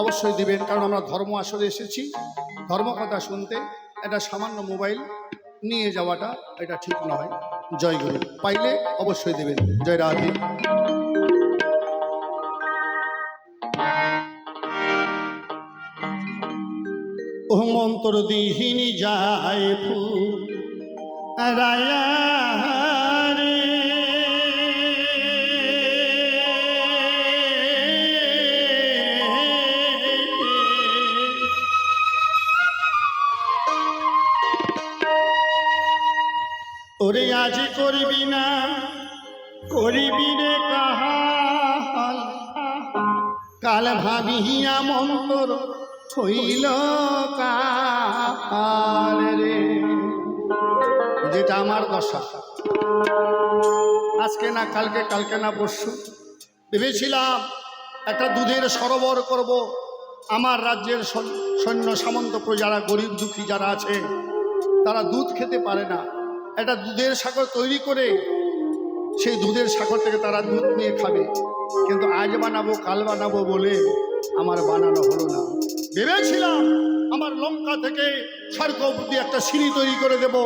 অবশ্যই দিবেন, কারণ আমরা ধর্ম আসরে এসেছি ধর্মকথা শুনতে, এটা সামান্য মোবাইল নিয়ে যাওয়াটা এটা ঠিক নয়। জয় গুরু। পাইলে অবশ্যই দেবেন। জয় রাধে। ও মন্তর দিহিনী যায় ফুল রায়া রে, ওরে আজ করবি না করিবি রে কাহাল, কাল ভাবিয়া মন্তর হইল কাল রে। যেটা আমার দশা, আজকে না কালকে, কালকে না পরশু। ভেবেছিলাম একটা দুধের সরোবর করব, আমার রাজ্যের সৈন্য সামন্ত প্রজারা, গরিব দুঃখী যারা আছে তারা দুধ খেতে পারে না, একটা দুধের সাগর তৈরি করে সেই দুধের সাগর থেকে তারা দুধ নিয়ে খাবে। কিন্তু আজ বানাবো কাল বানাবো বলে আমার বানানো হলো না। ভেবেছিলাম আমার লঙ্কা থেকে স্বর্গ অবধি একটা সিঁড়ি তৈরি করে দেব,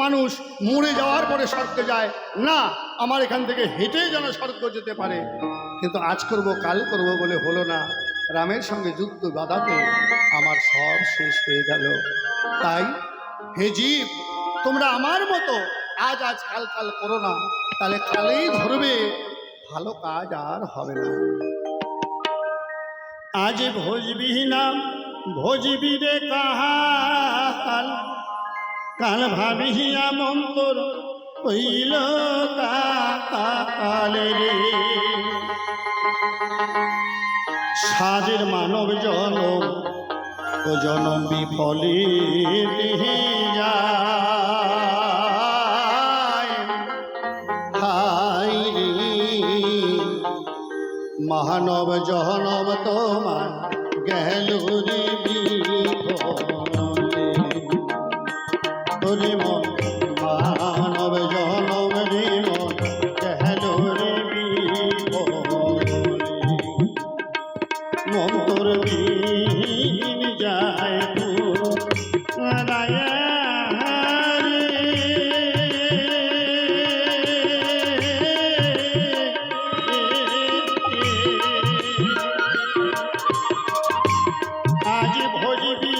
মানুষ মরে যাওয়ার পরে স্বর্গে যায় না, আমার এখান থেকে হেঁটে যেন স্বর্গ যেতে পারে। কিন্তু আজ করব কাল করব বলে হলো না। রামের সঙ্গে যুদ্ধ বাধাতে আমার সব শেষ হয়ে গেল। তাই হে জীব, তোমরা আমার মতো আজ আজ কাল কাল করো না, তাহলে কালেই ধরবে, ভালো কাজ আর হবে না। আজ ভোজবি না ভোজবি রে কাহাল, কাল ভাবিয়া মন্তর হইল কাল রে। সাজের মানব জনম ও জনম বিফলে যায়, হায় রে মহানব জনম তোমার গেল রে বিফলে। তোরে মন